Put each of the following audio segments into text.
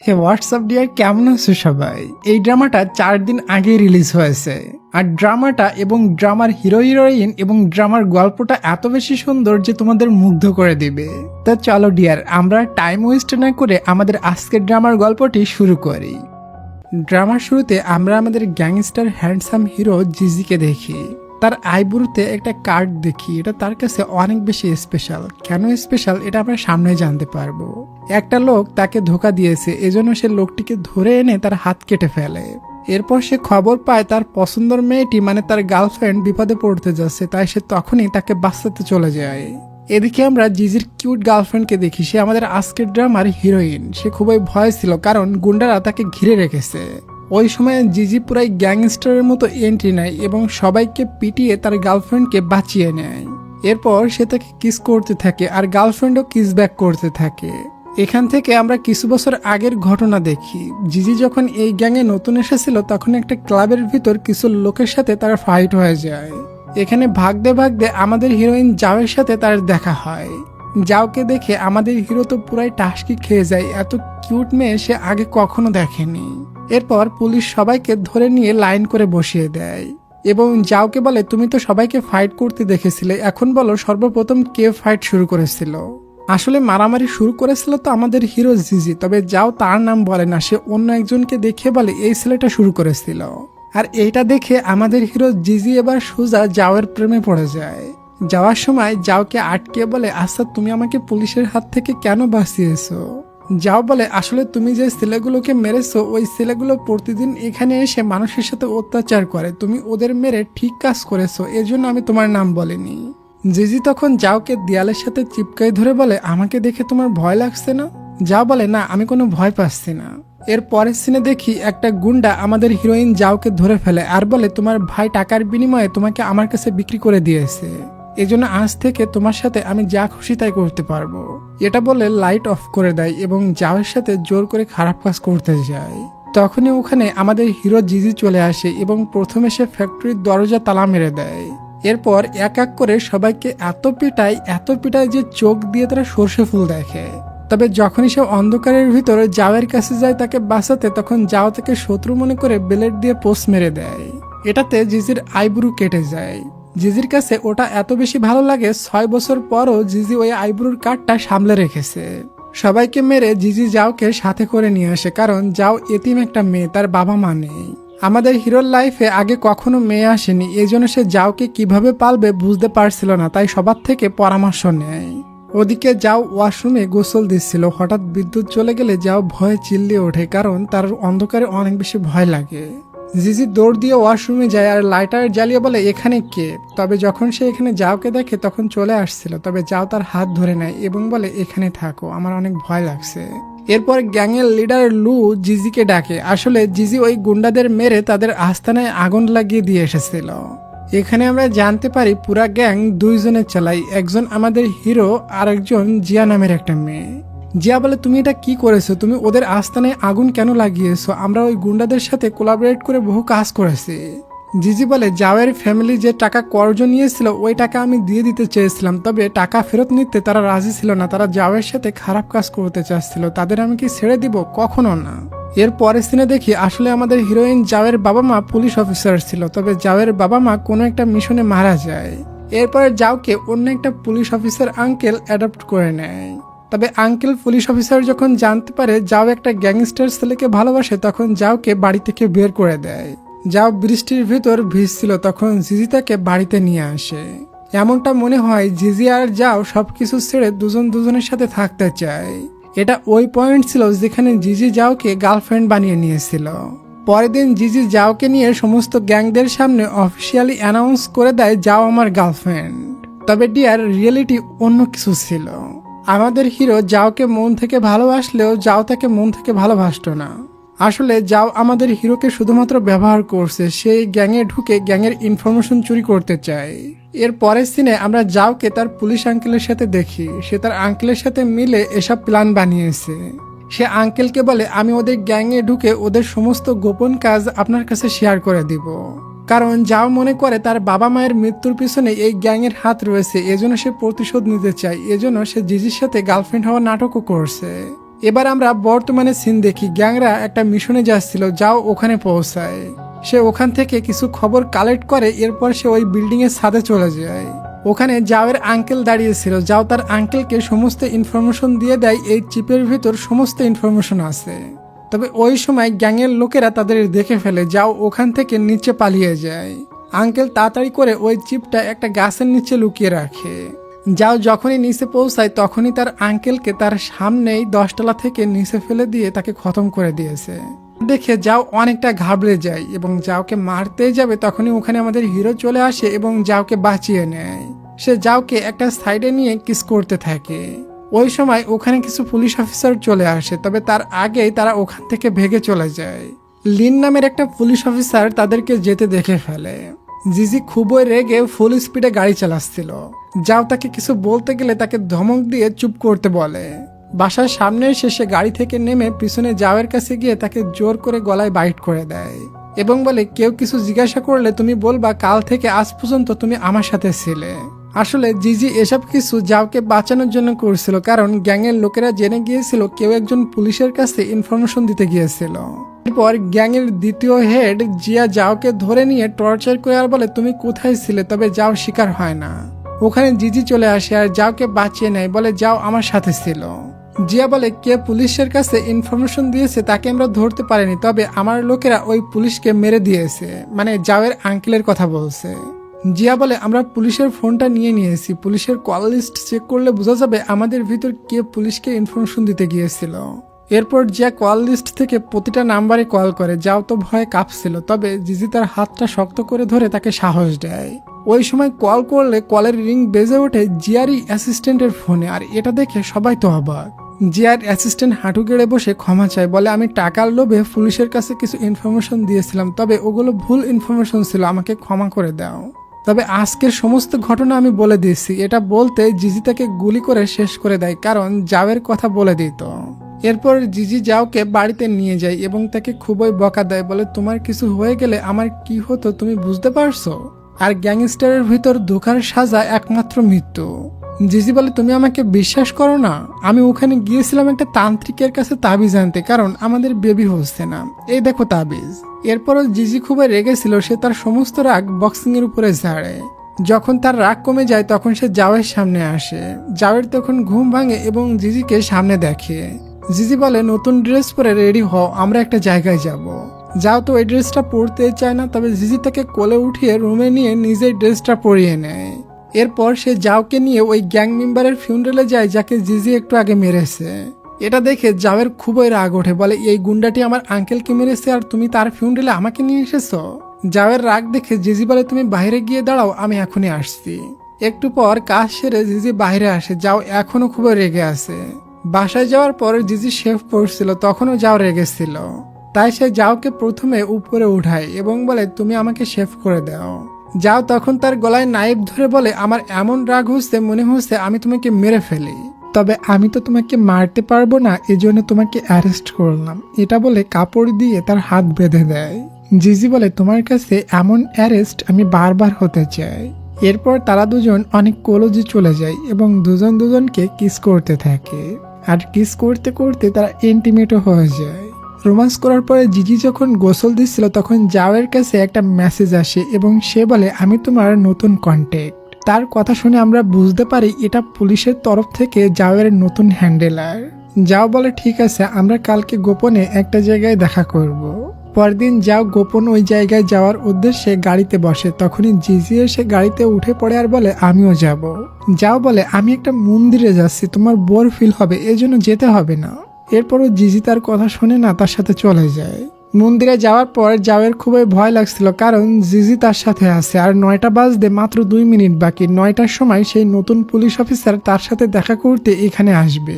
হে WhatsApp deer, কেমন আছো সবাই? এই ড্রামাটা 4 দিন আগে রিলিজ হয়েছে। আর ড্রামাটা এবং ড্রামার হিরো হিরোইন এবং ড্রামার গল্পটা এত বেশি সুন্দর যে তোমাদের মুগ্ধ করে দিবে। তো চলো ডিয়ার, আমরা টাইম ওয়েস্ট না করে আমাদের আজকের ড্রামার গল্পটি শুরু করি। ড্রামার শুরুতে আমরা আমাদের গ্যাংস্টার হ্যান্ডসাম হিরো জিজিকে দেখি। তার আইব্রুতে একটা কার্ড দেখি, এটা তার কাছে অনেক বেশি স্পেশাল। কেন স্পেশাল এটা আমরা সামনে জানতে পারবো। একটা লোক তাকে ধোকা দিয়েছে, এজন্য সে লোকটিকে ধরে এনে তার হাত কেটে ফেলে। এরপর সে খবর পায় তার পছন্দের মেয়েটি মানে তার গার্লফ্রেন্ড বিপদে পড়তে যাচ্ছে, তাই সে তখনই তাকে বাঁচাতে চলে যায়। এদিকে আমরা জিজির কিউট গার্লফ্রেন্ডকে দেখি, সে আমাদের আজকের ড্রামার হিরোইন। সে খুবই ভয় ছিল কারণ গুন্ডারা তাকে ঘিরে রেখেছে। ওই সময় জিজি পুরাই গ্যাংস্টারের মতো এন্ট্রি নেয় এবং সবাইকে পিটিয়ে তার গার্লফ্রেন্ডকে বাঁচিয়ে নেয়। এরপর সে তাকে কিস করতে থাকে আর গার্লফ্রেন্ডও কিস ব্যাক করতে থাকে। এখান থেকে আমরা কিছু বছর আগের ঘটনা দেখি। জিজি যখন এই গ্যাংয়ে নতুন এসেছিল তখন একটা ক্লাবের ভিতর কিছু লোকের সাথে তার ফাইট হয়ে যায়। এখানে ভাগদে ভাগদে আমাদের হিরোইন জাওয়ের সাথে তার দেখা হয়। জাওকে দেখে আমাদের হিরো তো পুরাই টাসকি খেয়ে যায়, এত কিউট মেয়ে সে আগে কখনো দেখেনি। এরপর পুলিশ সবাইকে ধরে নিয়ে লাইন করে বসিয়ে দেয় এবং জাওকে বলে, তুমি তো সবাইকে ফাইট করতে দেখেছিলে, এখন বলো সর্বপ্রথম কে ফাইট শুরু করেছিল। আসলে মারামারি শুরু করেছিল তো আমাদের হিরো জিজি, তবে যাও তার নাম বলে না, সে অন্য একজনকে দেখে বলে এই ছেলেটা শুরু করেছিল। আর এইটা দেখে আমাদের হিরো জিজি এবার সোজা জাওয়ের প্রেমে পড়ে যায়। যাওয়ার সময় জাওকে আটকে বলে, আচ্ছা তুমি আমাকে পুলিশের হাত থেকে কেন বাঁচিয়েছো? যাও বলে, আসলে তুমি যে ছেলেগুলোকে মেরেছো ওই ছেলেগুলো প্রতিদিন এখানে এসে মানুষের সাথে অত্যাচার করে, তুমি ওদের মেরে ঠিক কাজ করেছো, এজন্য আমি তোমার নাম বলিনি। জিজি তখন যাওকে দেয়ালের সাথে চিপকাই ধরে বলে, আমাকে দেখে তোমার ভয় লাগছে না? যাও বলে, না আমি কোনো ভয় পাচ্ছি না। এর পরের সিনে দেখি একটা গুন্ডা আমাদের হিরোইন জাওকে ধরে ফেলে আর বলে, তোমার ভাই টাকার বিনিময়ে তোমাকে আমার কাছে বিক্রি করে দিয়েছে, এজন্য আজ থেকে তোমার সাথে আমি যা খুশি তাই করতে পারবো। এটা বলে লাইট অফ করে দেয় এবং জাওয়ের সাথে জোর করে খারাপ কাজ করতে যায়। তখনই ওখানে আমাদের হিরো জিজি চলে আসে এবং প্রথমে সে ফ্যাক্টরির দরজা তালা মেরে দেয়। এরপর এক এক করে সবাইকে এত পিটায় যে চোখ দিয়ে তারা সর্ষে ফুল দেখে। তবে যখনই সে অন্ধকারের ভিতরে জাওয়ের কাছে যায় তাকে বাঁচাতে, তখন জাও তাকে শত্রু মনে করে ব্লেড দিয়ে পোস্ট মেরে দেয়। এটাতে জিজির আইব্রু কেটে যায়। জিজির কাছে ওটা এত বেশি ভালো লাগে, 6 বছর পরও জিজি ওই আইব্রুর কাটটা সামলে রেখেছে। সবাইকে মেরে জিজি জাওকে সাথে করে নিয়ে আসে, কারণ জাও এতিম একটা মেয়ে, তার বাবা মা নেই। আমাদের হিরোর লাইফে আগে কখনো মেয়ে আসেনি, এই জন্য সে জাওকে কিভাবে পালবে বুঝতে পারছিল না, তাই সবার থেকে পরামর্শ নেয়। ওদিকে যাও ওয়াশরুমে গোসল দিচ্ছিল, হঠাৎ বিদ্যুৎ চলে গেলে যাও ভয়ে চিল্লিয়ে ওঠে, কারণ তার অন্ধকারে অনেক বেশি ভয় লাগে। জিজি দৌড় দিয়ে ওয়াশরুমে যায় আর লাইটার জ্বালিয়ে বলে, এখানে কে? তবে যখন সে এখানে যাওকে দেখে তখন চলে আসছিল, তবে যাও তার হাত ধরে নেয় এবং বলে, এখানে থাকো, আমার অনেক ভয় লাগছে। এরপর গ্যাংয়ের লিডার লু জিজিকে ডাকে। আসলে জিজি ওই গুন্ডাদের মেরে তাদের আস্তানায় আগুন লাগিয়ে দিয়ে এসেছিল। এখানে আমরা জানতে পারি পুরা গ্যাং 2 জনের চালাই, একজন আমাদের হিরো আর একজন জিয়া নামের একটা মেয়ে। জিয়া বলে, তুমি এটা কি করেছো? তুমি ওদের আস্তানায় আগুন কেন লাগিয়েছো? আমরা ওই গুন্ডাদের সাথে কোলাবরেট করে বহু কাজ করেছি। জিজি বলে, জাওয়ের ফ্যামিলি যে টাকা কর্জ নিয়েছিল ওই টাকা আমি দিয়ে দিতে চেয়েছিলাম, তবে টাকা ফেরত নিতে তারা রাজি ছিল না, তারা জাওয়ের সাথে খারাপ কাজ করতে চাচ্ছিল, তাদের আমি কি ছেড়ে দিব? কখনো না। এর পরের সিনে দেখি আসলে আমাদের হিরোইন জাওয়ের বাবা মা পুলিশ অফিসার ছিল, তবে জাওয়ের বাবা মা কোনো একটা মিশনে মারা যায়। এরপরে জাওকে অন্য একটা পুলিশ অফিসার আঙ্কেল অ্যাডপ্ট করে নেয়। তবে আঙ্কেল পুলিশ অফিসার যখন জানতে পারে জাও একটা গ্যাংস্টার ছেলেকে ভালোবাসে, তখন জাওকে বাড়ি থেকে বের করে দেয়। যাও বৃষ্টির ভিতর ভিজছিল, তখন জিজি তাকে বাড়িতে নিয়ে আসে। এমনটা মনে হয় জিজি আর যাও সবকিছু ছেড়ে দুজন দুজনের সাথে থাকতে চায়। এটা ওই পয়েন্ট ছিল যেখানে জিজি জাওকে গার্লফ্রেন্ড বানিয়ে নিয়েছিল। পরের দিন জিজি জাওকে নিয়ে সমস্ত গ্যাংদের সামনে অফিসিয়ালি অ্যানাউন্স করে দেয়, যাও আমার গার্লফ্রেন্ড। তবে ডিয়ার, রিয়েলিটি অন্য কিছু ছিল। আমাদের হিরো জাওকে মন থেকে ভালোবাসলেও যাও তাকে মন থেকে ভালোবাসতো না। আসলে যাও আমাদের হিরোকে শুধুমাত্র ব্যবহার করছে, সেই গ্যাংয়ে ঢুকে গ্যাংয়ের ইনফরমেশন চুরি করতে চায়। এর পরের সিনে আমরা যাওকে তার পুলিশ আঙ্কেলের সাথে দেখি, সে তার আঙ্কেলের সাথে মিলে এসব প্ল্যান বানিয়েছে। সে আঙ্কেলকে বলে, আমি ওদের গ্যাংয়ে ঢুকে ওদের সমস্ত গোপন কাজ আপনার কাছে শেয়ার করে দিব, কারণ যাও মনে করে তার বাবা মায়ের মৃত্যুর পিছনে এই গ্যাংয়ের হাত রয়েছে, এজন্য সে প্রতিশোধ নিতে চায়, এজন্য সে জিজির সাথে গার্লফ্রেন্ড হওয়ার নাটকও করছে। এবার আমরা বর্তমানে সিন দেখি। গ্যাংরা একটা মিশনে যাচ্ছিল, যাও ওখানে পৌঁছায়। সে ওখান থেকে কিছু খবর কালেক্ট করে, এরপর সে ওই বিল্ডিং এর ছাদে চলে যায়। ওখানে যাওয়ের আঙ্কেল দাঁড়িয়েছিল। যাও তার আঙ্কেলকে সমস্ত ইনফরমেশন দিয়ে দেয়, এই চিপের ভিতর সমস্ত ইনফরমেশন আছে। তবে ওই সময় গ্যাংয়ের লোকেরা তাদের দেখে ফেলে। যাও ওখান থেকে নিচে পালিয়ে যায়। আঙ্কেল তাড়াতাড়ি করে ওই চিপটা একটা গাছের নিচে লুকিয়ে রাখে। যাও যখনই নিচে পৌঁছায় তখনই তার আঙ্কেলকে তার সামনেই 10 তলা থেকে নিচে ফেলে দিয়ে তাকে খতম করে দিয়েছে। দেখে যাও অনেকটা ঘাবড়ে যায় এবং যাওকে মারতেই যাবে, তখনই ওখানে আমাদের হিরো চলে আসে এবং যাওকে বাঁচিয়ে নেয়। সে যাওকে একটা সাইডে নিয়ে কিস করতে থাকে। ওই সময় ওখানে কিছু পুলিশ অফিসার চলে আসে, তবে তার আগেই তারা ওখান থেকে ভেগে চলে যায়। লিন নামের একটা পুলিশ অফিসার তাদেরকে যেতে দেখে ফেলে। জিজি খুবই রেগে ফুল স্পিডে গাড়ি চালাচ্ছিল। যাও তাকে কিছু বলতে গেলে তাকে ধমক দিয়ে চুপ করতে বলে। বাসার সামনে এসে সে গাড়ি থেকে নেমে পিছনে যাওয়ের কাছে গিয়ে তাকে জোর করে গলায় বাইট করে দেয় এবং বলে, কেউ কিছু জিজ্ঞাসা করলে তুমি বলবা কাল থেকে আজ পর্যন্ত তুমি আমার সাথে ছিলে। আসলে জিজি এসব কিছু যাওকে বাঁচানোর জন্য করছিল, কারণ গ্যাংয়ের লোকেরা জেনে গিয়েছিল কেউ একজন পুলিশের কাছে ইনফরমেশন দিতে গিয়েছিল। এরপর গ্যাংয়ের দ্বিতীয় হেড জিয়া যাওকে ধরে নিয়ে টর্চার করে আর বলে, তুমি কোথায় ছিলে? তবে যাও শিকার হয় না। ওখানে জিজি চলে আসে আর যাওকে বাঁচিয়ে নেয়, বলে যাও আমার সাথে ছিল। জিয়া বলে, কে পুলিশের কাছে ইনফরমেশন দিয়েছে তাকে আমরা ধরতে পারিনি, তবে আমার লোকেরা ওই পুলিশকে মেরে দিয়েছে, মানে যাওয়ের আঙ্কেলের কথা বলছে। জিয়া বলে, আমরা পুলিশের ফোনটা নিয়ে নিয়েছি, পুলিশের কল লিস্ট চেক করলে বোঝা যাবে আমাদের ভিতর কে পুলিশকে ইনফরমেশন দিতে গিয়েছিল। এরপর জিয়া কল লিস্ট থেকে প্রতিটা নাম্বারে কল করে। যাও তো ভয়ে কাঁপছিল, তবে জিজি তার হাতটা শক্ত করে ধরে তাকে সাহস দেয়। ওই সময় কল করলে কলের রিং বেজে ওঠে জিয়ারই অ্যাসিস্ট্যান্টের ফোনে, আর এটা দেখে সবাই তো অবাক। জিয়ার অ্যাসিস্ট্যান্ট হাঁটু গেড়ে বসে ক্ষমা চায়, বলে আমি টাকার লোভে পুলিশের কাছে কিছু ইনফরমেশন দিয়েছিলাম, তবে ওগুলো ভুল ইনফরমেশন ছিল, আমাকে ক্ষমা করে দাও। তবে আজকের সমস্ত ঘটনা আমি বলে দিয়েছি। এটা বলতে জিজি তাকে গুলি করে শেষ করে দেয়, কারণ যাওয়ের কথা বলে দিত। এরপর জিজি যাওকে বাড়িতে নিয়ে যায় এবং তাকে খুবই বকা দেয়, বলে তোমার কিছু হয়ে গেলে আমার কি হতো তুমি বুঝতে পারছো? আর গ্যাংস্টারের ভিতর ধোঁকার সাজা একমাত্র মৃত্যু। জিজি বলে, তুমি আমাকে বিশ্বাস করো না? আমি ওখানে গিয়েছিলাম একটা তান্ত্রিকের কাছে তাবিজ আনতে, কারণ আমাদের বেবি হচ্ছে না, এই দেখো তাবিজ। এরপরও জিজি খুবই রেগেছিল। সে তার সমস্ত রাগ বক্সিং এর উপরে ঝাড়ে। যখন তার রাগ কমে যায় তখন সে যাওয়ের সামনে আসে। যাওয়ের তখন ঘুম ভাঙে এবং জিজিকে সামনে দেখে। জিজি বলে, নতুন ড্রেস পরে রেডি হও, আমরা একটা জায়গায় যাব। যাও তো এই ড্রেসটা পরতে চায় না, তবে জিজি তাকে কোলে উঠিয়ে রুমে নিয়ে নিজেই ড্রেসটা পরিয়ে নেয়। এরপর সে যাওকে নিয়ে ওই গ্যাং মেম্বারের ফিউনারেলে যায় যাকে জিজি একটু আগে মেরেছে। এটা দেখে যাওয়ের খুবই রাগ ওঠে, বলে এই গুন্ডাটি আমার আঙ্কেলকে মেরেছে আর তুমি তার ফিউনারেলে আমাকে নিয়ে এসেছো। যাওয়ের রাগ দেখে জিজি বলে, তুমি বাইরে গিয়ে দাঁড়াও, আমি এখনই আসছি। একটু পর কাজ সেরে জিজি বাইরে আসে। যাও এখনো খুবই রেগে আছে। বাসায় যাওয়ার পর জিজি শেভ করছিল, তখনও যাও রেগেছিল। তাই সে যাওকে প্রথমে উপরে উঠায় এবং বলে, তুমি আমাকে শেভ করে দাও। যাও তখন তার গলায় নাইফ ধরে বলে, আমার এমন রাগ হচ্ছে মনে হচ্ছে আমি তোমাকে মেরে ফেলি, তবে আমি তো তোমাকে মারতে পারবো না, এজন্য তোমাকে অ্যারেস্ট করলাম। এটা বলে কাপড় দিয়ে তার হাত বেঁধে দেয়। জিজি বলে, তোমার কাছে এমন অ্যারেস্ট আমি বারবার হতে চাই। এরপর তারা দুজন অনেক কলজি চলে যায় এবং দুজন দুজনকে কিস করতে থাকে। আর কিস করতে করতে তারা ইন্টিমেটও হয়ে যায়। রোমান্স করার পরে জিজি যখন গোসল দিচ্ছিল তখন যাওয়ের কাছে একটা মেসেজ আসে এবং সে বলে, আমি তোমার নতুন কন্ট্যাক্ট। তার কথা শুনে আমরা বুঝতে পারি এটা পুলিশের তরফ থেকে যাওয়ের নতুন হ্যান্ডেলার। যাও বলে, ঠিক আছে, আমরা কালকে গোপনে একটা জায়গায় দেখা করব। পরদিন যাও গোপন ওই জায়গায় যাওয়ার উদ্দেশ্যে গাড়িতে বসে। তখনই জিজি এসে গাড়িতে উঠে পড়ে আর বলে, আমিও যাব। যাও বলে, আমি একটা মন্দিরে যাচ্ছি, তোমার বোর ফিল হবে, এজন্য যেতে হবে না। এরপরও জিজি তার কথা শুনে না, তার সাথে চলে যায়। মন্দিরে যাওয়ার পর যাওয়ের খুবই ভয় লাগছিল, কারণ জিজি তার সাথে আছে আর 9টা বাজতে মাত্র 2 মিনিট বাকি। 9টার সময় সেই নতুন পুলিশ অফিসার তার সাথে দেখা করতে এখানে আসবে।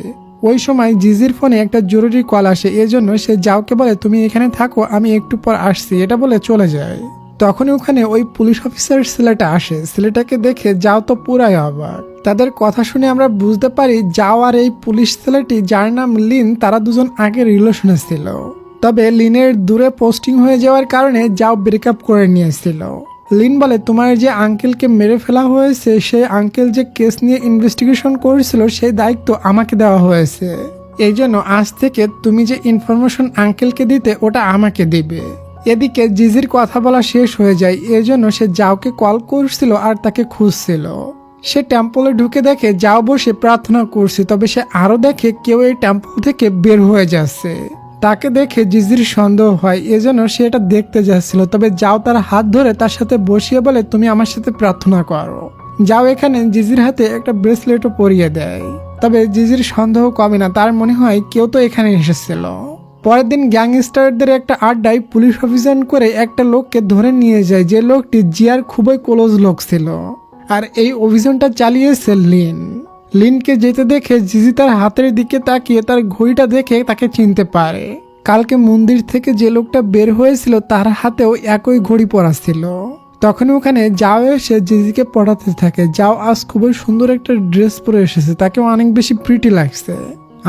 ওই সময় জিজির ফোনে একটা জরুরি কল আসে, এজন্য সে যাওকে বলে, তুমি এখানে থাকো, আমি একটু পর আসছি। এটা বলে চলে যায়। তখনই ওখানে ওই পুলিশ অফিসার ছেলেটা আসে। ছেলেটাকে দেখে যাও তো পুরাই অবাক। তাদের কথা শুনে আমরা বুঝতে পারি যাও আর এই পুলিশ ছেলেটি, যার নাম লিন, তারা দুজন আগে রিলেশনে ছিল। তবে লিনের দূরে পোস্টিং হয়ে যাওয়ার কারণে যাও ব্রেকআপ করে নিয়েছিল। লিন বলে, তোমার যে আঙ্কেলকে মেরে ফেলা হয়েছে সেই আঙ্কেল যে কেস নিয়ে ইনভেস্টিগেশন করেছিল সেই দায়িত্ব আমাকে দেওয়া হয়েছে। এই জন্য আজ থেকে তুমি যে ইনফরমেশন আঙ্কেলকে দিতে ওটা আমাকে দিবে। এদিকে জিজির কথা বলা শেষ হয়ে যায়, এজন্য সে জাওকে কল করছিল আর তাকে খুঁজছিল। সে টেম্পলে ঢুকে দেখে যাও বসে প্রার্থনা করছে, তবে সে আরো দেখে কেউ এই টেম্পল থেকে বের হয়ে যাচ্ছে। তাকে দেখে জিজির সন্দেহ হয়, এজন্য সে এটা দেখতে যাচ্ছিল। তবে যাও তার হাত ধরে তার সাথে বসিয়ে বলে তুমি আমার সাথে প্রার্থনা করো। যাও এখানে জিজির হাতে একটা ব্রেসলেটও পরিয়ে দেয়। তবে জিজির সন্দেহ কমে না, তার মনে হয় কেউ তো এখানে এসেছিল। পরের দিন গ্যাংস্টারদের একটা আড্ডায় পুলিশ অভিযান করে একটা লোককে ধরে নিয়ে যায়, যে লোকটি জিয়ার খুবই ক্লোজ লোক ছিল। আর এই অভিযানটা চালিয়েছে লিনকে যেতে দেখে জিজি তার হাতের দিকে তাকিয়ে তার ঘড়িটা দেখে তাকে চিনতে পারে। কালকে মন্দির থেকে যে লোকটা বের হয়েছিল তার হাতেও একই ঘড়ি পরা ছিল। তখন ওখানে যাও এসে জিজিকে পড়াতে থাকে। যাও আজ খুবই সুন্দর একটা ড্রেস পরে এসেছে, তাকেও অনেক বেশি প্রিটি লাগছে।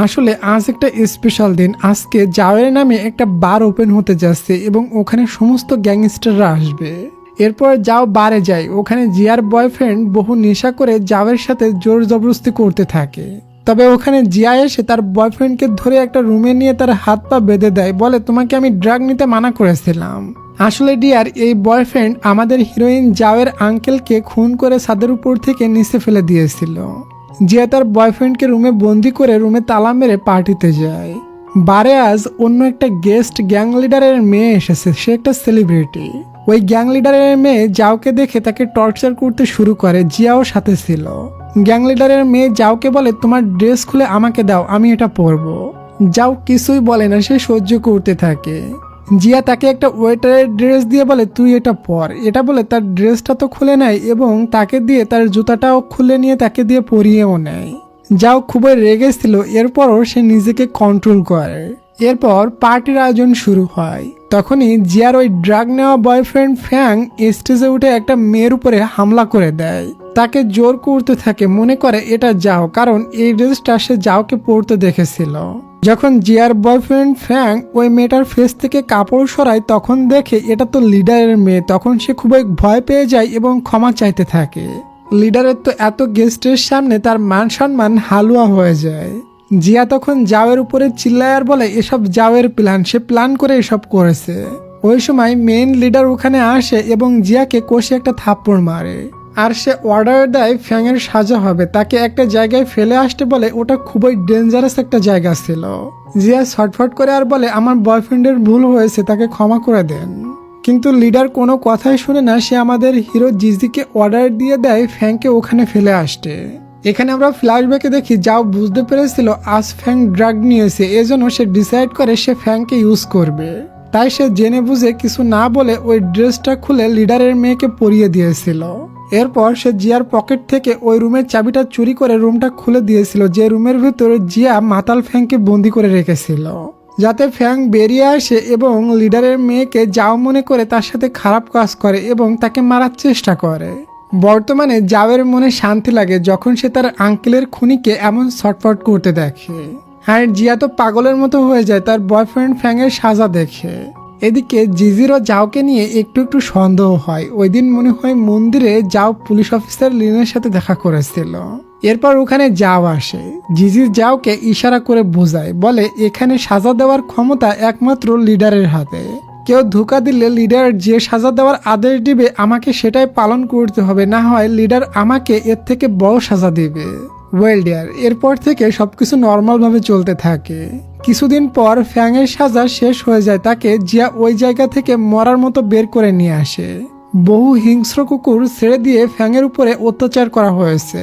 আসলে আজ একটা স্পেশাল দিন, আজকে জাওয়ের নামে একটা বার ওপেন হতে যাচ্ছে এবং ওখানে সমস্ত গ্যাংস্টাররা আসবে। এরপর যাও বারে যায়, ওখানে জিয়ার বয়ফ্রেন্ড বহু নেশা করে জাওয়ের সাথে জোর জবরদস্তি করতে থাকে। তবে ওখানে জিয়া এসে তার বয়ফ্রেন্ডকে ধরে একটা রুমে নিয়ে তার হাত পা বেঁধে দেয়, বলে তোমাকে আমি ড্রাগ নিতে মানা করেছিলাম। আসলে ডিয়ার এই বয়ফ্রেন্ড আমাদের হিরোইন জাওয়ের আঙ্কেলকে খুন করে ছাদের উপর থেকে নিচে ফেলে দিয়েছিল। জিয়া তার বয়ফ্রেন্ডকে রুমে বন্দি করে রুমে তালা মেরে পার্টিতে যায়। বারে আজ অন্য একটা গেস্ট গ্যাং লিডারের মেয়ে এসেছে, সে একটা সেলিব্রিটি। ওই গ্যাং লিডারের মেয়ে যাওকে দেখে তাকে টর্চার করতে শুরু করে, জিয়াও সাথে ছিল। গ্যাং লিডারের মেয়ে যাওকে বলে তোমার ড্রেস খুলে আমাকে দাও, আমি এটা পরবো। যাও কিছুই বলে না, সে সহ্য করতে থাকে। জিয়া তাকে একটা ওয়েটারের ড্রেস দিয়ে বলে তুই এটা পর। এটা বলে তার ড্রেসটা তো খুলে নেয় এবং তাকে দিয়ে তার জুতাটাও খুলে নিয়ে তাকে দিয়ে পরিয়েও নেয়। যাও খুবই রেগেছিল, এরপরও সে নিজেকে কন্ট্রোল করে। এরপর পার্টির আয়োজন শুরু হয়। তখনই জিয়ার ওই ড্রাগ নেওয়া বয়ফ্রেন্ড ফ্যাং স্টেজে উঠে একটা মেয়ের উপরে হামলা করে দেয়। তাকে জোর করতে থাকে, মনে করে এটা যাও, কারণ এই ড্রেসটা সে যাওকে পরতে দেখেছিল। যখন জিয়ার বয়ফ্রেন্ড ফ্যাং ওই মেয়েটার ফেস থেকে কাপড় সরায় তখন দেখে এটা তো লিডারের মেয়ে। তখন সে খুবই ভয় পেয়ে যায় এবং ক্ষমা চাইতে থাকে। লিডারের তো এত গেস্টের সামনে তার মান সম্মান হালুয়া হয়ে যায়। জিয়া তখন জাওয়ের উপরে চিল্লায় আর বলে এসব জাওয়ের প্ল্যান, সে প্ল্যান করে এসব করেছে। ওই সময় মেইন লিডার ওখানে আসে এবং জিয়াকে কষে একটা থাপ্পড় মারে। আর সে অর্ডার দেয় ফ্যাংয়ের সাজা হবে, তাকে একটা জায়গায় ফেলে আসতে বলে, ওটা খুবই ডেঞ্জারাস একটা জায়গা ছিল। জিয়া ছটফট করে আর বলে আমার বয়ফ্রেন্ডের ভুল হয়েছে, তাকে ক্ষমা করে দেন। কিন্তু লিডার কোনো কথাই শুনে না, সে আমাদের হিরো জিজিকে অর্ডার দিয়ে দেয় ফ্যাংকে ওখানে ফেলে আসতে। এখানে আমরা ফ্ল্যাশব্যাকে দেখি যাও বুঝতে পেরেছিল আজ ফ্যাং ড্রাগ নিয়েছে, এজন্য সে ডিসাইড করে সে ফ্যাংকে ইউজ করবে। তাই সে জেনে বুঝে কিছু না বলে ওই ড্রেসটা খুলে লিডারের মেয়েকে পরিয়ে দিয়েছিল। এরপর সে জিয়ার পকেট থেকে ওই রুমের চাবিটা চুরি করে রুমটা খুলে দিয়েছিল, যে রুমের ভিতরে জিয়া মাতাল ফ্যাংকে বন্দি করে রেখেছিল, যাতে ফ্যাং বেরিয়ে আসে এবং লিডারের মেয়েকে যাও মনে করে তার সাথে খারাপ কাজ করে এবং তাকে মারার চেষ্টা করে। বর্তমানে জাওয়ের মনে শান্তি লাগে যখন সে তার আঙ্কেলের খুনিকে এমন ছটফট করতে দেখে। আর জিয়া তো পাগলের মতো হয়ে যায় তার বয়ফ্রেন্ড ফ্যাংয়ের সাজা দেখে। এদিকে জিজিরও যাওকে নিয়ে একটু একটু সন্দেহ হয়। ওই দিন মনে হয় মন্দিরে যাও পুলিশ অফিসার লিনের সাথে দেখা করেছিল। এরপর ওখানে যাও আসে, জিজি যাওকে ইশারা করে বোঝায়, বলে এখানে সাজা দেওয়ার ক্ষমতা একমাত্র লিডারের হাতে। কেউ ধোঁকা দিলে লিডার যে সাজা দেওয়ার আদেশ দিবে আমাকে সেটাই পালন করতে হবে, না হয় লিডার আমাকে এর থেকে বড় সাজা দিবে। ওয়েল ডিয়ার, এরপর থেকে সবকিছু নর্মাল ভাবে চলতে থাকে। কিছুদিন পর ফ্যাংয়ের সাজা শেষ হয়ে যায়, তাকে জিয়া ওই জায়গা থেকে মরার মতো বের করে নিয়ে আসে। বহু হিংস্র কুকুর ছেড়ে দিয়ে ফ্যাংয়ের উপরে অত্যাচার করা হয়েছে।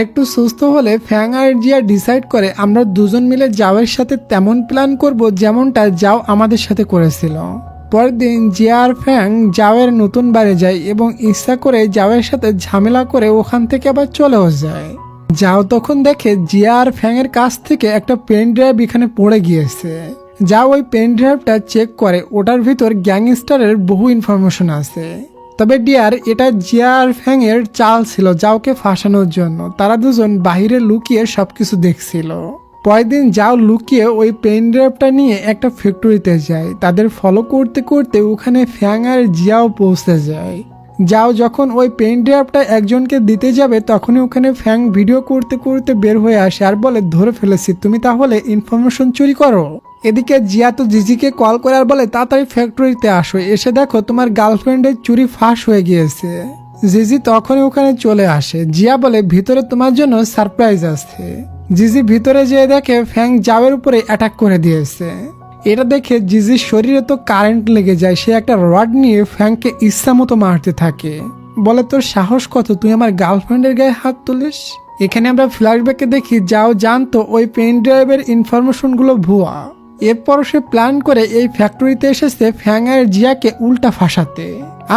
একটু সুস্থ হলে ফ্যাং আর জিয়া ডিসাইড করে আমরা দুজন মিলে যাওয়ের সাথে তেমন প্ল্যান করব যেমনটা যাও আমাদের সাথে করেছিল। পরের দিন জিয়া আর ফ্যাং যাওয়ের নতুন বাড়ি যায় এবং ইচ্ছা করে যাওয়ের সাথে ঝামেলা করে ওখান থেকে আবার চলেও যায়। যাও তখন দেখে জিয়া আর ফ্যাংয়ের কাছ থেকে একটা পেন ড্রাইভ এখানে পড়ে গিয়েছে। যাও ওই পেন ড্রাইভটা চেক করে, ওটার ভিতর গ্যাংস্টারের বহু ইনফরমেশন আছে। তবে ডিয়ার, এটা জিয়া আর ফ্যাংয়ের চাল ছিল যাওকে ফাঁসানোর জন্য। তারা দুজন বাহিরে লুকিয়ে সবকিছু দেখছিল। পরের দিন যাও লুকিয়ে ওই পেন ড্রাইভটা নিয়ে একটা ফ্যাক্টরিতে যায়। তাদের ফলো করতে করতে ওখানে ফ্যাং আর জিয়াও পৌঁছে যায়। যাও যখন ওই পেন ড্রাইভটা একজনকে দিতে যাবে তখনই ওখানে ফ্যাং ভিডিও করতে করতে বের হয়ে আসে আর বলে ধরে ফেলেছি, তুমি তাহলে ইনফরমেশন চুরি করো। এদিকে জিয়া তো জিজিকে কল করে আর বলে তাড়াতাড়ি ফ্যাক্টরিতে আসো, এসে দেখো তোমার গার্লফ্রেন্ডের চুরি ফাঁস হয়ে গিয়েছে। জিজি তখনই ওখানে চলে আসে। জিয়া বলে ভিতরে তোমার জন্য সারপ্রাইজ আছে। জিজি ভিতরে যেয়ে দেখে ফ্যাং জাওয়ের উপরে অ্যাটাক করে দিয়েছে। এটা দেখে জিজির শরীরে তো কারেন্ট লেগে যায়। সে একটা রড নিয়ে ফ্যাংকে ইচ্ছা মতো মারতে থাকে। বলে তোর সাহস কত, তুই আমার গার্লফ্রেন্ডের গায়ে হাত তুলিস। এখানে আমরা ফ্ল্যাশব্যাকে দেখি যাও জানতো ওই পেন ড্রাইভের ইনফরমেশনগুলো ভুয়া। এরপর সে প্ল্যান করে এই ফ্যাক্টরিতে এসেছে ফ্যাং আর জিয়াকে উল্টা ফাঁসাতে।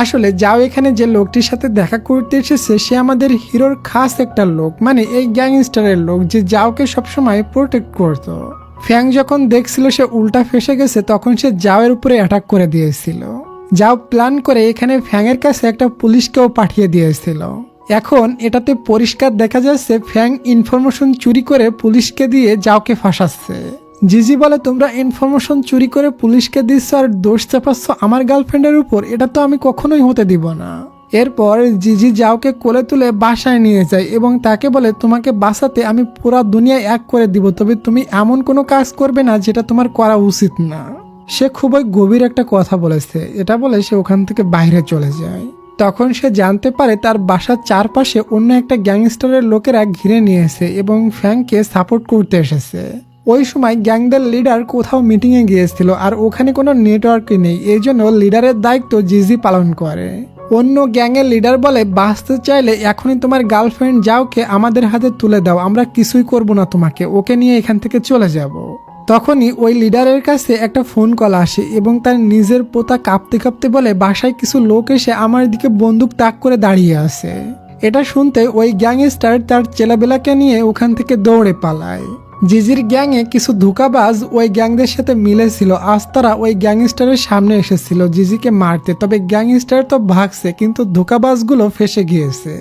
আসলে যাও এখানে যে লোকটির সাথে দেখা করতে এসেছে সে আমাদের হিরোর খাস একটা লোক, মানে এই গ্যাংস্টারের লোক যে যাওকে সবসময় প্রোটেক্ট করতো। ফ্যাং যখন দেখছিল সে উল্টা ফেসে গেছে তখন সে জাওয়ের উপরে অ্যাটাক করে দিয়েছিল। যাও প্ল্যান করে এখানে ফ্যাংয়ের কাছে একটা পুলিশকেও পাঠিয়ে দিয়েছিল। এখন এটাতে পরিষ্কার দেখা যাচ্ছে ফ্যাং ইনফরমেশন চুরি করে পুলিশকে দিয়ে যাওকে ফাঁসাচ্ছে। জিজি বলে তোমরা ইনফরমেশন চুরি করে পুলিশকে দিচ্ছ আর দোষ চাপাচ্ছ আমার গার্লফ্রেন্ডের উপর, এটা তো আমি কখনোই হতে দিব না। এরপর জিজি যাওকে কোলে তুলে বাসায় নিয়ে যায় এবং তাকে বলে তোমাকে বাঁচাতে আমি পুরো দুনিয়া এক করে দিব, তবে তুমি এমন কোনো কাজ করবে না যেটা তোমার করা উচিত না। সে খুবই গভীর একটা কথা বলেছে। এটা বলে সে ওখান থেকে বাইরে চলে যায়। তখন সে জানতে পারে তার বাসার চারপাশে অন্য একটা গ্যাংস্টারের লোকেরা ঘিরে নিয়েছে এবং ফ্যাংকে সাপোর্ট করতে এসেছে। ওই সময় গ্যাংদের লিডার কোথাও মিটিংয়ে গিয়েছিল আর ওখানে কোনো নেটওয়ার্কই নেই, এই জন্য লিডারের দায়িত্ব জিজি পালন করে। অন্য গ্যাংয়ের লিডার বলে বাঁচতে চাইলে এখনই তোমার গার্লফ্রেন্ড যাওকে আমাদের হাতে তুলে দাও, আমরা কিছুই করব না তোমাকে, ওকে নিয়ে এখান থেকে চলে যাব। তখনই ওই লিডারের কাছে একটা ফোন কল আসে এবং তার নিজের পোতা কাঁপতে কাঁপতে বলে বাসায় কিছু লোক এসে আমার দিকে বন্দুক তাক করে দাঁড়িয়ে আছে। এটা শুনতে ওই গ্যাংস্টার তার ছেলেবেলাকে নিয়ে ওখান থেকে দৌড়ে পালায়। জিজির গ্যাংয়ে কিছু ধোঁকাবাজ ওই গ্যাংদের সাথে মিলেছিল, আজ তারা ওই গ্যাংস্টারের সামনে এসেছিল জিজিকে মারতে, তবে গ্যাংস্টার তো ভাগছে কিন্তু ধোঁকাবাজগুলো ফেসে গিয়েছে।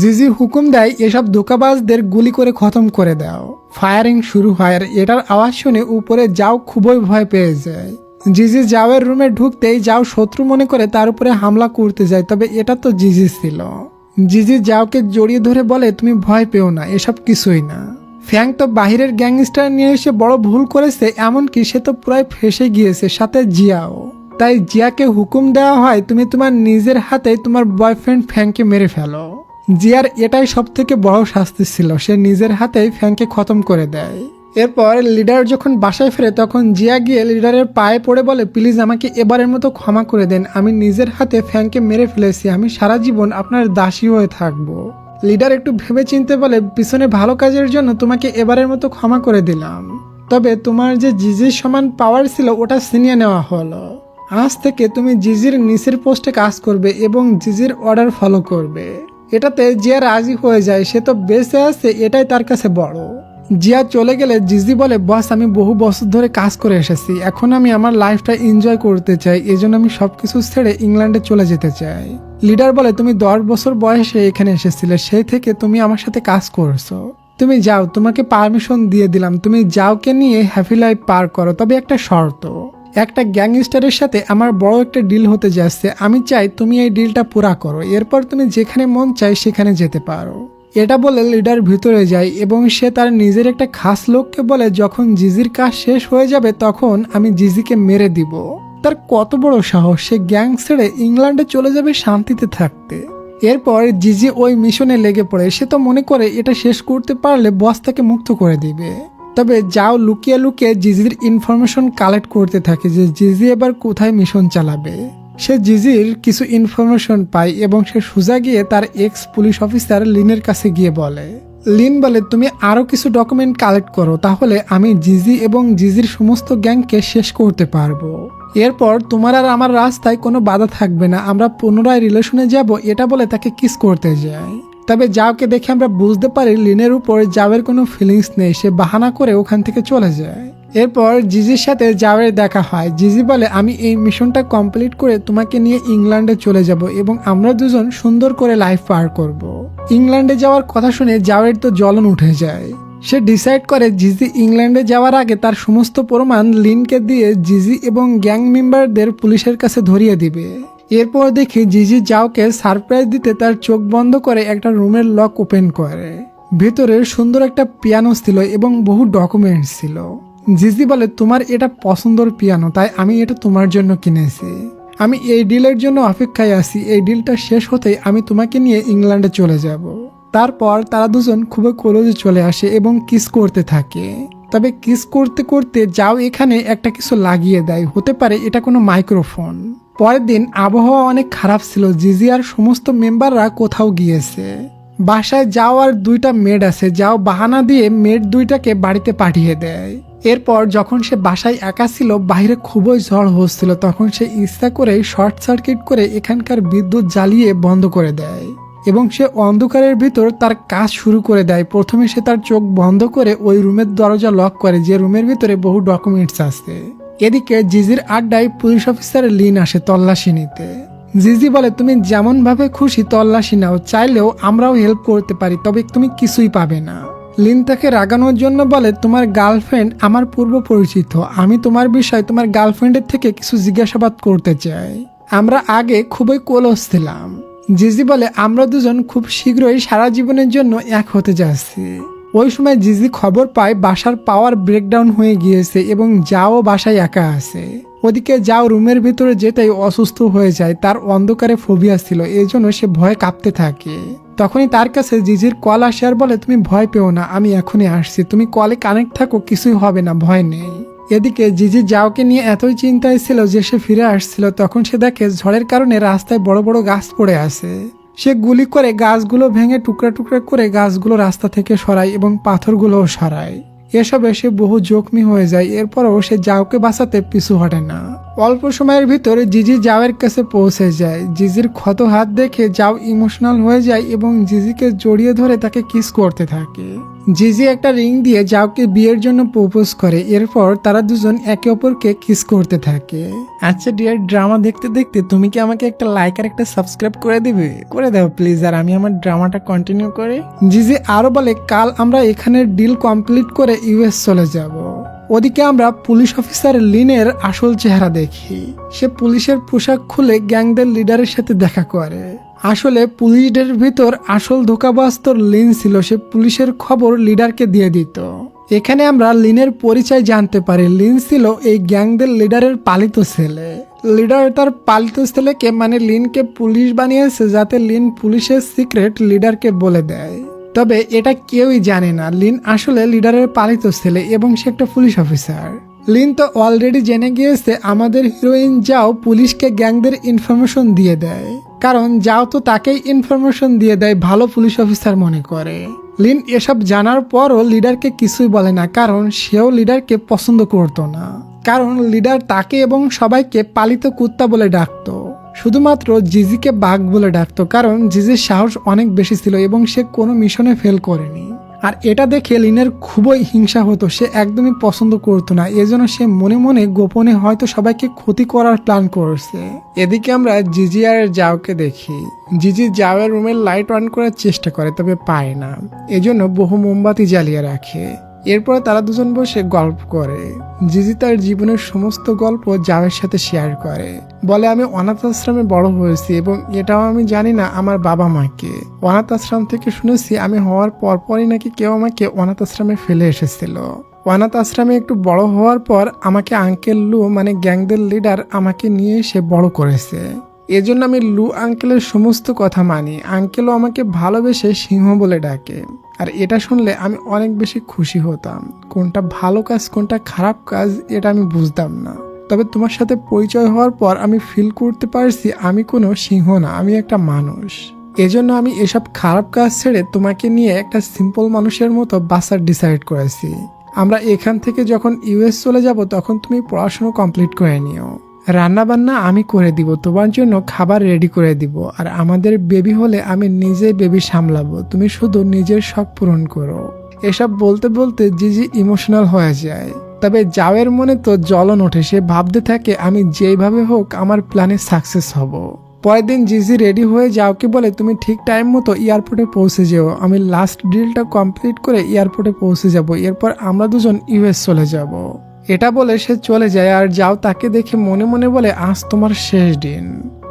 জিজি হুকুম দেয় এসব ধোঁকাবাজদের গুলি করে খতম করে দাও। ফায়ারিং শুরু হয় আর এটার আওয়াজ শুনে উপরে যাও খুবই ভয় পেয়ে যায়। জিজি যাওয়ের রুমে ঢুকতেই যাও শত্রু মনে করে তার উপরে হামলা করতে যায়, তবে এটা তো জিজি ছিল। জিজি যাওকে জড়িয়ে ধরে বলে তুমি ভয় পেও না, এসব কিছুই না। ফ্যাং তো বাহিরের গ্যাংস্টার নিয়ে এসে বড় ভুল করেছে, এমনকি সে তো প্রায় ফেসে গিয়েছে, সাথে জিয়াও। তাই জিয়াকে হুকুম দেওয়া হয় তুমি তোমার নিজের হাতে তোমার বয়ফ্রেন্ড ফ্যাংকে মেরে ফেলো। জিয়ার এটাই সব থেকে বড় শাস্তি ছিল, সে নিজের হাতেই ফ্যাংকে খতম করে দেয়। এরপর লিডার যখন বাসায় ফেরে তখন জিয়া গিয়ে লিডারের পায়ে পড়ে বলে প্লিজ আমাকে এবারের মতো ক্ষমা করে দেন, আমি নিজের হাতে ফ্যাংকে মেরে ফেলেছি, আমি সারা জীবন আপনার দাসী হয়ে থাকবো। লিডার একটু ভেবে চিনতে বলে পিছনে ভালো কাজের জন্য তোমাকে এবারের মতো ক্ষমা করে দিলাম, তবে তোমার যে জিজির সমান পাওয়ার ছিল ওটা ছিনিয়ে নেওয়া হলো। আজ থেকে তুমি জিজির নিচের পোস্টে কাজ করবে এবং জিজির অর্ডার ফলো করবে। এটাতে জিয়া রাজি হয়ে যায়, সে তো বেঁচে আছে এটাই তার কাছে বড়। জিয়া চলে গেলে জিজি বলে বস আমি বহু বছর ধরে কাজ করে এসেছি, এখন আমি আমার লাইফটা এনজয় করতে চাই, এজন্য আমি সবকিছু ছেড়ে ইংল্যান্ডে চলে যেতে চাই। লিডার বলে তুমি 10 বছর বয়সে এখানে এসেছিলে, সেই থেকে তুমি আমার সাথে কাজ করছো, তুমি যাও, তোমাকে পারমিশন দিয়ে দিলাম, তুমি যাওকে নিয়ে হ্যাপি লাইফ পার করো, তবে একটা শর্ত, একটা গ্যাংস্টারের সাথে আমার বড় একটা ডিল হতে যাচ্ছে, আমি চাই তুমি এই ডিলটা পুরা করো, এরপর তুমি যেখানে মন চাই সেখানে যেতে পারো। এটা বলে লিডার ভিতরে যায় এবং সে তার নিজের একটা খাস লোককে বলে যখন জিজির কাজ শেষ হয়ে যাবে তখন আমি জিজিকে মেরে দিব। তার কত বড় সাহস, সে গ্যাং ছেড়ে ইংল্যান্ডে চলে যাবে শান্তিতে থাকতে। এরপর জিজি ওই মিশনে লেগে পড়ে, সে তো মনে করে এটা শেষ করতে পারলে বস তাকে মুক্ত করে দিবে। তবে যাও লুকিয়ে লুকিয়ে জিজির ইনফরমেশন কালেক্ট করতে থাকে যে জিজি এবার কোথায় মিশন চালাবে। সে জিজির কিছু ইনফরমেশন পায় এবং সে সোজা গিয়ে তার এক্স পুলিশ অফিসার লিনের কাছে গিয়ে বলে। লিন বলে তুমি আরো কিছু ডকুমেন্ট কালেক্ট করো, তাহলে আমি জিজি এবং জিজির সমস্ত গ্যাংকে শেষ করতে পারবো। এরপর তোমার আর আমার রাস্তায় কোনো বাধা থাকবে না, আমরা পুনরায় রিলেশনে যাব, এটা বলে তাকে কিস করতে যায়। তবে যাওকে দেখে আমরা বুঝতে পারি লিনের উপর যাওয়ের কোনো ফিলিংস নেই, সে বাহানা করে ওখান থেকে চলে যায়। এরপর জিজির সাথে যাওয়ের দেখা হয়। জিজি বলে আমি এই মিশনটা কমপ্লিট করে তোমাকে নিয়ে ইংল্যান্ডে চলে যাব এবং আমরা দুজন সুন্দর করে লাইফ পার করব। ইংল্যান্ডে যাওয়ার কথা শুনে যাওয়ের তো জ্বলন উঠে যায়। সে ডিসাইড করে জিজি ইংল্যান্ডে যাওয়ার আগে তার সমস্ত প্রমাণ লিনকে দিয়ে জিজি এবং গ্যাং মেম্বারদের পুলিশের কাছে ধরিয়ে দিবে। এরপর দেখি জিজি জাওকে সারপ্রাইজ দিতে তার চোখ বন্ধ করে একটা রুমের লক ওপেন করে। ভেতরে সুন্দর একটা পিয়ানো ছিল এবং বহু ডকুমেন্টস ছিল। জিজি বলে, তোমার এটা পছন্দের পিয়ানো, তাই আমি এটা তোমার জন্য কিনেছি। আমি এই ডিলের জন্য অপেক্ষায় আছি। এই ডিলটা শেষ হতেই আমি তোমাকে নিয়ে ইংল্যান্ডে চলে যাব। তারপর তারা দুজন খুবই ক্লোজে চলে আসে এবং কিস করতে থাকে। তবে কিস করতে করতে যাও এখানে একটা কিছু লাগিয়ে দেয়, হতে পারে এটা কোনো মাইক্রোফোন। পরের দিন আবহাওয়া অনেক খারাপ ছিল। জিজি আর সমস্ত মেম্বাররা কোথাও গিয়েছে। বাসায় যাও আর দুইটা মেড আছে। যাও বাহানা দিয়ে মেড দুইটাকে বাড়িতে পাঠিয়ে দেয়। এরপর যখন সে বাসায় একা ছিল, বাইরে খুবই ঝড় হচ্ছিল, তখন সে ইচ্ছা করে শর্ট সার্কিট করে এখানকার বিদ্যুৎ জ্বালিয়ে বন্ধ করে দেয় এবং সে অন্ধকারের ভিতর তার কাজ শুরু করে দেয়। প্রথমে সে তার চোখ বন্ধ করে ওই রুমের দরজা লক করে, যে রুমের ভিতরে বহু ডকুমেন্টস আছে। এদিকে জিজির আড্ডায় পুলিশ অফিসার লিন আসে তল্লাশি নিতে। জিজি বলে, তুমি যেমন ভাবে খুশি তল্লাশি নাও, চাইলেও আমরাও হেল্প করতে পারি, তবে তুমি কিছুই পাবে না। লিন তাকে রাগানোর জন্য বলে, তোমার গার্লফ্রেন্ড আমার পূর্ব পরিচিত। আমি তোমার বিষয়ে তোমার গার্লফ্রেন্ডের থেকে কিছু জিজ্ঞাসাবাদ করতে চাই। আমরা আগে খুবই ক্লোজ ছিলাম। জিজি বলে, আমরা দুজন খুব শীঘ্রই সারা জীবনের জন্য এক হতে যাচ্ছি। ওই সময় জিজি খবর পায় বাসার পাওয়ার ব্রেকডাউন হয়ে গিয়েছে এবং যাও বাসায় একা আছে। ওদিকে যাও রুমের ভিতরে যেতেই অসুস্থ হয়ে যায়। তার অন্ধকারে ফোবিয়া ছিল, এই জন্য সে ভয়ে কাঁপতে থাকে। তখনই তার কাছে জিজির কল আসে আর বলে, তুমি ভয় পেও না, আমি এখনই আসছি। তুমি কলে কানেক্ট থাকো, কিছুই হবে না, ভয় নেই। এদিকে জিজি যাওকে নিয়ে এতই চিন্তায় ছিল যে সে ফিরে আসছিল। তখন সে দেখে ঝড়ের কারণে রাস্তায় বড় বড় গাছ পড়ে আছে। সে গুলি করে গাছগুলো ভেঙে টুকরা টুকরা করে গাছগুলো রাস্তা থেকে সরায় এবং পাথরগুলোও সরায়। এসবে সে বহু জখমি হয়ে যায়। এরপরও সে যাওকে বাঁচাতে পিছু হটে না। অল্প সময়ের ভিতরে জিজি যাওয়ের কাছে পৌঁছে যায়। জিজির ক্ষত হাত দেখে যাও ইমোশনাল হয়ে যায় এবং জিজিকে জড়িয়ে ধরে তাকে কিস করতে থাকে। জিজি একটা রিং দিয়ে যাওকে বিয়ের জন্য প্রপোজ করে। এরপর তারা দুজন একে অপরকে কিস করতে থাকে। আচ্ছা ডিয়ার, ড্রামা দেখতে দেখতে তুমি কি আমাকে একটা লাইক আর একটা সাবস্ক্রাইব করে দিবে? করে দাও প্লিজ, আর আমি আমার ড্রামাটা কন্টিনিউ করি। জিজি আরো বলে, কাল আমরা এখানের ডিল কমপ্লিট করে ইউএস চলে যাব। ওদিকে আমরা পুলিশ অফিসার লিনের আসল চেহারা দেখি। সে পুলিশের পোশাক খুলে গ্যাংদের লিডারের সাথে দেখা করে। আসলে পুলিশদের ভিতর আসল ধোঁকাবাজ তো লিন ছিল। সে পুলিশের খবর লিডারকে দিয়ে দিত। এখানে আমরা লিনের পরিচয় জানতে পারি। লিন ছিল এই গ্যাংদের লিডারের পালিত ছেলে। লিডার তার পালিত ছেলেকে মানে লিনকে পুলিশ বানিয়েছে, যাতে লিন পুলিশের সিক্রেট লিডারকে বলে দেয়। তবে এটা কেউই জানে না লিন আসলে লিডারের পালিত ছেলে এবং সে একটা পুলিশ অফিসার। লিন তো অলরেডি জেনে গিয়েছে আমাদের হিরোইন যাও পুলিশকে গ্যাংদের ইনফরমেশন দিয়ে দেয়, কারণ যাও তো তাকেই ইনফরমেশন দিয়ে দেয় ভালো পুলিশ অফিসার মনে করে। লিন এসব জানার পরও লিডারকে কিছুই বলে না, কারণ সেও লিডারকে পছন্দ করতো না। কারণ লিডার তাকে এবং সবাইকে পালিত কুত্তা বলে ডাকতো, শুধুমাত্র জিজিকে বাঘ বলে ডাকতো, কারণ জিজির সাহস অনেক বেশি ছিল এবং সে কোনো মিশনে ফেল করেনি। আর এটা দেখে লিনের খুবই হিংসা হতো। সে একদমই পছন্দ করতো না, এজন্য সে মনে মনে গোপনে হয়তো সবাইকে ক্ষতি করার প্ল্যান করছে। এদিকে আমরা জিজি আর যাওকে দেখি। জিজি যাওয়ের রুমের লাইট অন করার চেষ্টা করে, তবে পায় না, এজন্য বহু মোমবাতি জ্বালিয়ে রাখে। এরপর তারা দুজন বসে গল্প করে। জিজি তার জীবনের সমস্ত গল্প যাওয়ের সাথে শেয়ার করে। বলে, আমি অনাথ আশ্রমে বড় হয়েছি এবং এটাও আমি জানি না আমার বাবা মাকে। অনাথ আশ্রম থেকে শুনেছি আমি হওয়ার পরপরই নাকি কেউ আমাকে অনাথ আশ্রমে ফেলে এসেছিল। অনাথ আশ্রমে একটু বড় হওয়ার পর আমাকে আঙ্কেল লু মানে গ্যাংদের লিডার আমাকে নিয়ে এসে বড় করেছে। এজন্য আমি লু আঙ্কেলের সমস্ত কথা মানি। আঙ্কেলও আমাকে ভালোবেসে সিংহ বলে ডাকে। আর এটা শুনলে আমি অনেক বেশি খুশি হতাম। কোনটা ভালো কাজ কোনটা খারাপ কাজ এটা আমি বুঝতাম না, তবে তোমার সাথে পরিচয় হওয়ার পর আমি ফিল করতে পারছি আমি কোনো সিংহ না, আমি একটা মানুষ। এজন্য আমি এসব খারাপ কাজ ছেড়ে তোমাকে নিয়ে একটা সিম্পল মানুষের মতো বাঁচার ডিসাইড করেছি। আমরা এখান থেকে যখন ইউএস চলে যাব তখন তুমি পড়াশোনা কমপ্লিট করে নিও। রান্না বান্না আমি করে দিব, তোমার জন্য খাবার রেডি করে দিব। আর আমাদের বেবি হলে আমি নিজে বেবি সামলাবো, তুমি শুধু নিজের শখ পূরণ করো। এসব বলতে বলতে জিজি ইমোশনাল হয়ে যায়। তবে যাওয়ের মনে তো জ্বলন ওঠে। সে ভাবতে থাকে আমি যেইভাবে হোক আমার প্ল্যানে সাকসেস হব। পরের দিন জিজি রেডি হয়ে যাওকে বলে, তুমি ঠিক টাইম মতো এয়ারপোর্টে পৌঁছে যেও। আমি লাস্ট ডিলটা কমপ্লিট করে এয়ারপোর্টে পৌঁছে যাব, এরপর আমরা দুজন ইউএস চলে যাব। এটা বলে সে চলে যায়। আর যাও তাকে দেখে মনে মনে বলে, আজ তোমার শেষ দিন।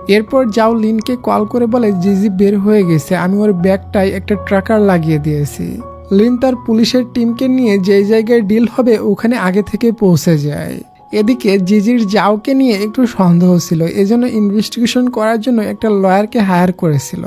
এরপর যাও লিনকে কল করে বলে জিজি বের হয়ে গেছে, আমি ওর ব্যাগটায় একটা ট্র্যাকার লাগিয়ে দিয়েছি। লিন তার পুলিশের টিমকে নিয়ে যেই জায়গায় ডিল হবে ওখানে আগে থেকে পৌঁছে যায়। এদিকে জিজির যাওকে নিয়ে একটু সন্দেহ ছিল, এজন্য ইনভেস্টিগেশন করার জন্য একটা লয়ারকে হায়ার করেছিল।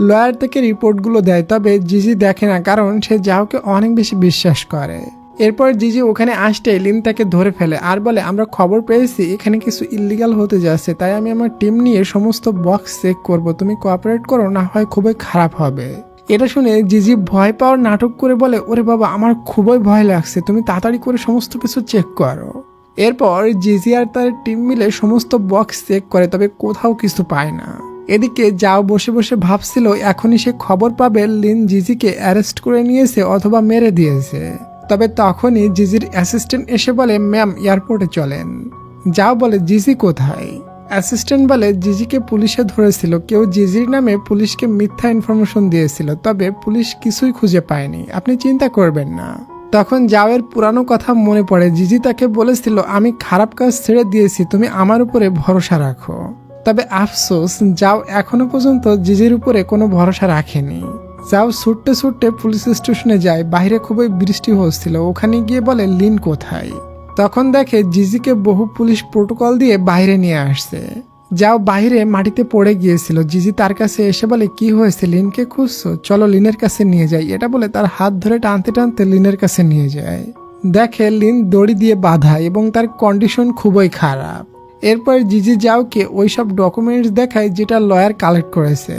লয়ার থেকে রিপোর্টগুলো দেয়, তবে জিজি দেখে না, কারণ সে যাওকে অনেক বেশি বিশ্বাস করে। এরপর জিজি ওখানে আসতে লিন তাকে ধরে ফেলে আর বলে, আমরা খবর পেয়েছি এখানে কিছু ইল্লিগাল হতে যাচ্ছে, তাই আমি আমার টিম নিয়ে সমস্ত বক্স চেক করব, তুমি কোঅপারেট করো, না হয় খুবই খারাপ হবে। এটা শুনে জিজি ভয় পাওয়ার নাটক করে বলে, ওরে বাবা আমার খুবই ভয় লাগছে, তুমি তাড়াতাড়ি করে সমস্ত কিছু চেক করো। এরপর জিজি আর তার টিম মিলে সমস্ত বক্স চেক করে, তবে কোথাও কিছু পায় না। এদিকে যাও বসে বসে ভাবছিল এখনই সে খবর পাবে লিন জিজিকে অ্যারেস্ট করে নিয়েছে অথবা মেরে দিয়েছে। তবে তখনই জিজির অ্যাসিস্ট্যান্ট এসে বলে, ম্যাম এয়ারপোর্টে চলেন। যাও বলে, জিজি কোথায়? অ্যাসিস্ট্যান্ট বলে, জিজিকে পুলিশে ধরেছিল, কেউ জিজির নামে পুলিশকে মিথ্যা ইনফরমেশন দিয়েছিল, তবে পুলিশ কিছুই খুঁজে পায়নি, আপনি চিন্তা করবেন না। তখন যাওয়ের পুরানো কথা মনে পড়ে, জিজি তাকে বলেছিল আমি খারাপ কাজ ছেড়ে দিয়েছি, তুমি আমার উপরে ভরসা রাখো। তবে আফসোস, যাও এখনো পর্যন্ত জিজির উপরে কোনো ভরসা রাখেনি। যাও ছুটতে ছুটতে পুলিশ স্টেশনে যায়, বাইরে খুবই বৃষ্টি হচ্ছিল, ওখানে গিয়ে বলে লিন কোথায়। তখন দেখে জিজিকে বহু পুলিশ প্রোটোকল দিয়ে বাইরে নিয়ে আসছে। যাও বাইরে মাটিতে পড়ে গিয়েছিল, জিজি তার কাছে এসে বলে, কি হয়েছে, লিনকে খুঁজছো, চলো লিনের কাছে নিয়ে যাই। এটা বলে তার হাত ধরে টানতে টানতে লিনের কাছে নিয়ে যায়। দেখে লিন দড়ি দিয়ে বাঁধা এবং তার কন্ডিশন খুবই খারাপ। এরপর জিজি যাওকে ওইসব ডকুমেন্টস দেখায় যেটা লয়ার কালেক্ট করেছে।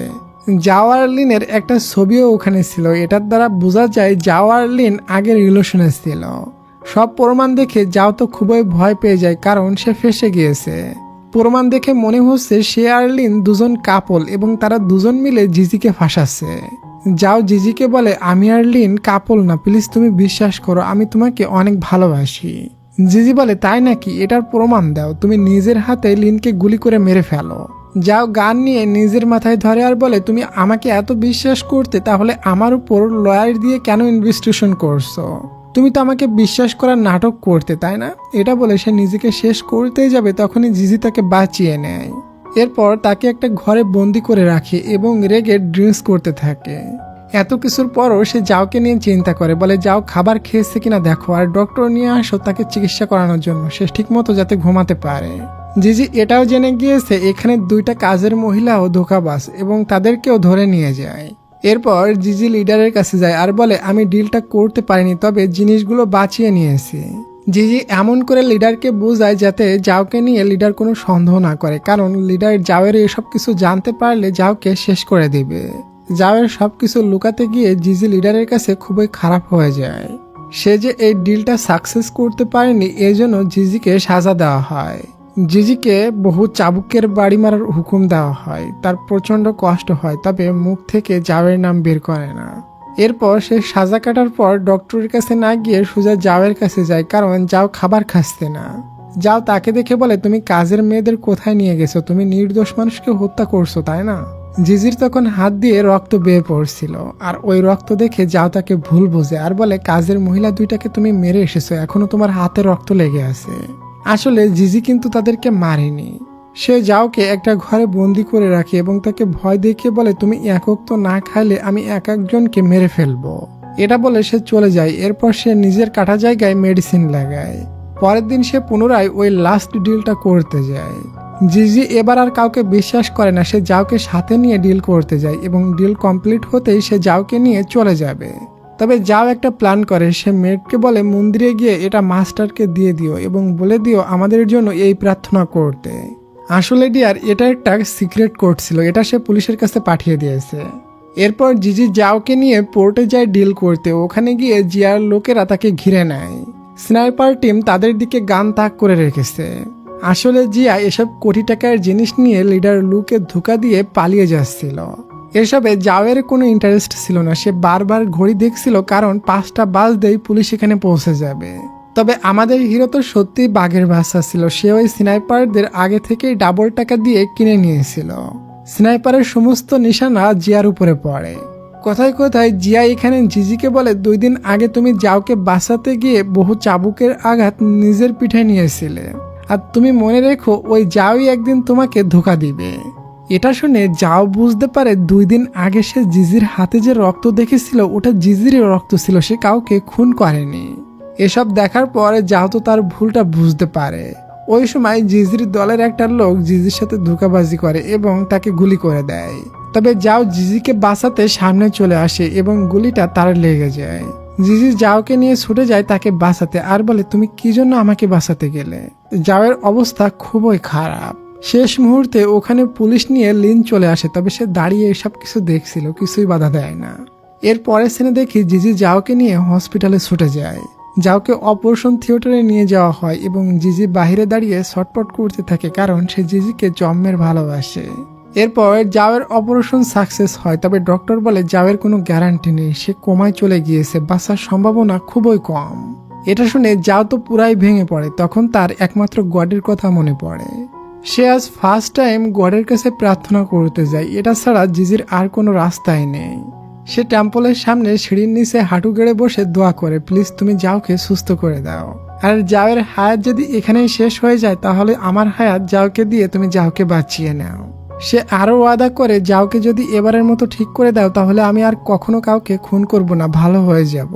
জাওয়ার লিনের একটা ছবিও ওখানে ছিল, এটার দ্বারা বোঝা যায় জাওয়ার লিন আগে রিলেশনে ছিল। সব প্রমাণ দেখে যাও তো খুবই ভয় পেয়ে যায়, কারণ সে ফেঁসে গিয়েছে। প্রমাণ দেখে মনে হচ্ছে সে আর লিন দুজন কাপল এবং তারা দুজন মিলে জিজিকে ফাঁসাচ্ছে। যাও জিজিকে বলে, আমি আর লিন কাপল না, প্লিজ তুমি বিশ্বাস করো, আমি তোমাকে অনেক ভালোবাসি। জিজি বলে, তাই নাকি, এটার প্রমাণ দাও, তুমি নিজের হাতে লিনকে গুলি করে মেরে ফেলো। যাও গান নিয়ে নিজের মাথায় ধরে আর বলে, তুমি আমাকে এত বিশ্বাস করতে, তাহলে আমার উপর লয়ার দিয়ে কেন ইনভেস্টিগেশন করছো? তুমি তো আমাকে বিশ্বাস করার নাটক করতে, তাই না? এটা বলে সে নিজেকে শেষ করতেই যাবে, তখনই জিজি তাকে বাঁচিয়ে নেয়। এরপর তাকে একটা ঘরে বন্দি করে রাখে এবং রেগে ড্রিঙ্কস করতে থাকে। এত কিছুর পরও সে যাওকে নিয়ে চিন্তা করে, বলে যাও খাবার খেয়েছে কিনা দেখো, আর ডক্টর নিয়ে আসো তাকে চিকিৎসা করানোর জন্য, সে ঠিক মতো যাতে ঘুমাতে পারে। জিজি এটাও জেনে গিয়েছে এখানে দুইটা কাজের মহিলাও ধোঁকাবাজ এবং তাদেরকেও ধরে নিয়ে যায়। এরপর জিজি লিডারের কাছে যায় আর বলে, আমি ডিলটা করতে পারিনি, তবে জিনিসগুলো বাঁচিয়ে নিয়েছি। জিজি এমন করে লিডারকে বোঝায় যাতে যাওকে নিয়ে লিডার কোনো সন্দেহ না করে, কারণ লিডার যাওয়ের এসব কিছু জানতে পারলে যাওকে শেষ করে দিবে। যাওয়ের সবকিছু লুকাতে গিয়ে জিজি লিডারের কাছে খুবই খারাপ হয়ে যায়। সে যে এই ডিলটা সাকসেস করতে পারেনি, এই জন্য জিজিকে সাজা দেওয়া হয়। জিজিকে বহু চাবুকের বাড়ি মারার হুকুম দেওয়া হয়, তার প্রচন্ড কষ্ট হয়, তবে মুখ থেকে যাওয়ের নাম বের করে না। এরপর সে সাজা কাটার পর ডক্টরের কাছে না গিয়ে সোজা যাওয়ের কাছে যায়, কারণ যাও খাবার খাচ্ছে না। যাও তাকে দেখে বলে, তুমি কাজের মেয়েদের কোথায় নিয়ে গেছো, তুমি নির্দোষ মানুষকে হত্যা করছো, তাই না? জিজির তখন হাত দিয়ে রক্ত বেয়ে পড়ছিল, আর ওই রক্ত দেখে যাও তাকে ভুল বোঝে আর বলে, কাজের মহিলা দুইটাকে তুমি মেরে এসেছো, এখনো তোমার হাতে রক্ত লেগে আছে। আসলে জিজি কিন্তু তাদেরকে মারেনি, সে যাওকে একটা ঘরে বন্দি করে রাখে এবং তাকে ভয় দেখিয়ে বলে, তুমি একক তো না খাইলে আমি এক একজনকে মেরে ফেলবো। এটা বলে সে চলে যায়। এরপর সে নিজের কাটা জায়গায় মেডিসিন লাগায়। পরের দিন সে পুনরায় ওই লাস্ট ডিলটা করতে যায়। জিজি এবার আর কাউকে বিশ্বাস করে না, সে যাওকে সাথে নিয়ে ডিল করতে যায় এবং ডিল কমপ্লিট হতেই সে যাওকে নিয়ে চলে যাবে। তবে যাও একটা প্ল্যান করে, সে মেয়েকে বলে, মন্দিরে গিয়ে এটা মাস্টারকে দিয়ে দিও এবং বলে দিও আমাদের জন্য এই প্রার্থনা করতে। আসলে ডিয়ার এটা একটা সিক্রেট কোড ছিল, এটা সে পুলিশের কাছে পাঠিয়ে দিয়েছে। এরপর জিজি যাওকে নিয়ে পোর্টে যায় ডিল করতে। ওখানে গিয়ে জিয়ার লোকেরা তাকে ঘিরে নেয়। স্নাইপার টিম তাদের দিকে গান তাক করে রেখেছে। আসলে জিয়া এসব কোটি টাকার জিনিস নিয়ে লিডার লুকে ধোঁকা দিয়ে পালিয়ে যাচ্ছিল। এসবে যাওয়ের কোনো ইন্টারেস্ট ছিল না, সে বারবার ঘড়ি দেখছিল, কারণ 5টা বাজতেই পুলিশ এখানে পৌঁছে যাবে। তবে আমাদের হিরো তো সত্যি বাঘের বাচ্চা ছিল, সে ওই স্নাইপারদের আগে থেকেই ডাবল টাকা দিয়ে কিনে নিয়েছিল। স্নাইপারের সমস্ত নিশানা জিয়ার উপরে পড়ে। কোথায় কোথায় জিয়া এখানে জিজিকে বলে, 2 দিন আগে তুমি যাওকে বাঁচাতে গিয়ে বহু চাবুকের আঘাত নিজের পিঠে নিয়েছিলে, আর তুমি মনে রেখো ওই যাওই একদিন তোমাকে ধোঁকা দিবে। এটা শুনে যাও বুঝতে পারে 2 দিন আগে সে জিজির হাতে যে রক্ত দেখেছিল ওটা জিজিরই রক্ত ছিল, সে কাউকে খুন করেনি। এসব দেখার পরে যাও তো তার ভুলটা বুঝতে পারে। ওই সময় জিজির দলের একটা লোক জিজির সাথে ধোঁকাবাজি করে এবং তাকে গুলি করে দেয়। তবে যাও জিজিকে বাঁচাতে সামনে চলে আসে এবং গুলিটা তার লেগে যায়। জিজি যাওকে নিয়ে ছুটে যায় তাকে বাঁচাতে আর বলে, তুমি কি জন্য আমাকে বাঁচাতে গেলে? যাওয়ের অবস্থা খুবই খারাপ। শেষ মুহূর্তে ওখানে পুলিশ নিয়ে লিন চলে আসে, তবে সে দাঁড়িয়ে এসব কিছু দেখছিল, কিছুই বাধা দেয় না। এর পরের সিনে দেখি জিজি যাওকে নিয়ে হসপিটালে ছুটে যায়। যাওকে অপারেশন থিয়েটারে নিয়ে যাওয়া হয় এবং জিজি বাহিরে দাঁড়িয়ে ছটপট করতে থাকে, কারণ সে জিজিকে জন্মের ভালোবাসে। এরপর যাওয়ের অপারেশন সাকসেস হয়, তবে ডক্টর বলে যাওয়ের কোনো গ্যারান্টি নেই, সে কোমায় চলে গিয়েছে, বাঁচার সম্ভাবনা খুবই কম। এটা শুনে যাও তো পুরাই ভেঙে পড়ে। তখন তার একমাত্র গডের কথা মনে পড়ে। সে আজ ফার্স্ট টাইম গডের কাছে প্রার্থনা করতে যায়, এটা ছাড়া জিজির আর কোনো রাস্তাই নেই। সে টেম্পলের সামনে সিঁড়ির নিচে হাঁটু গেড়ে বসে দোয়া করে, প্লিজ তুমি যাওকে সুস্থ করে দাও। আর যাওয়ের হায়াত যদি এখানেই শেষ হয়ে যায় তাহলে আমার হায়াত যাওকে দিয়ে তুমি যাওকে বাঁচিয়ে নাও। সে আরো ওয়াদা করে, যাওকে যদি এবারের মতো ঠিক করে দাও তাহলে আমি আর কখনো কাউকে খুন করব না, ভালো হয়ে যাব।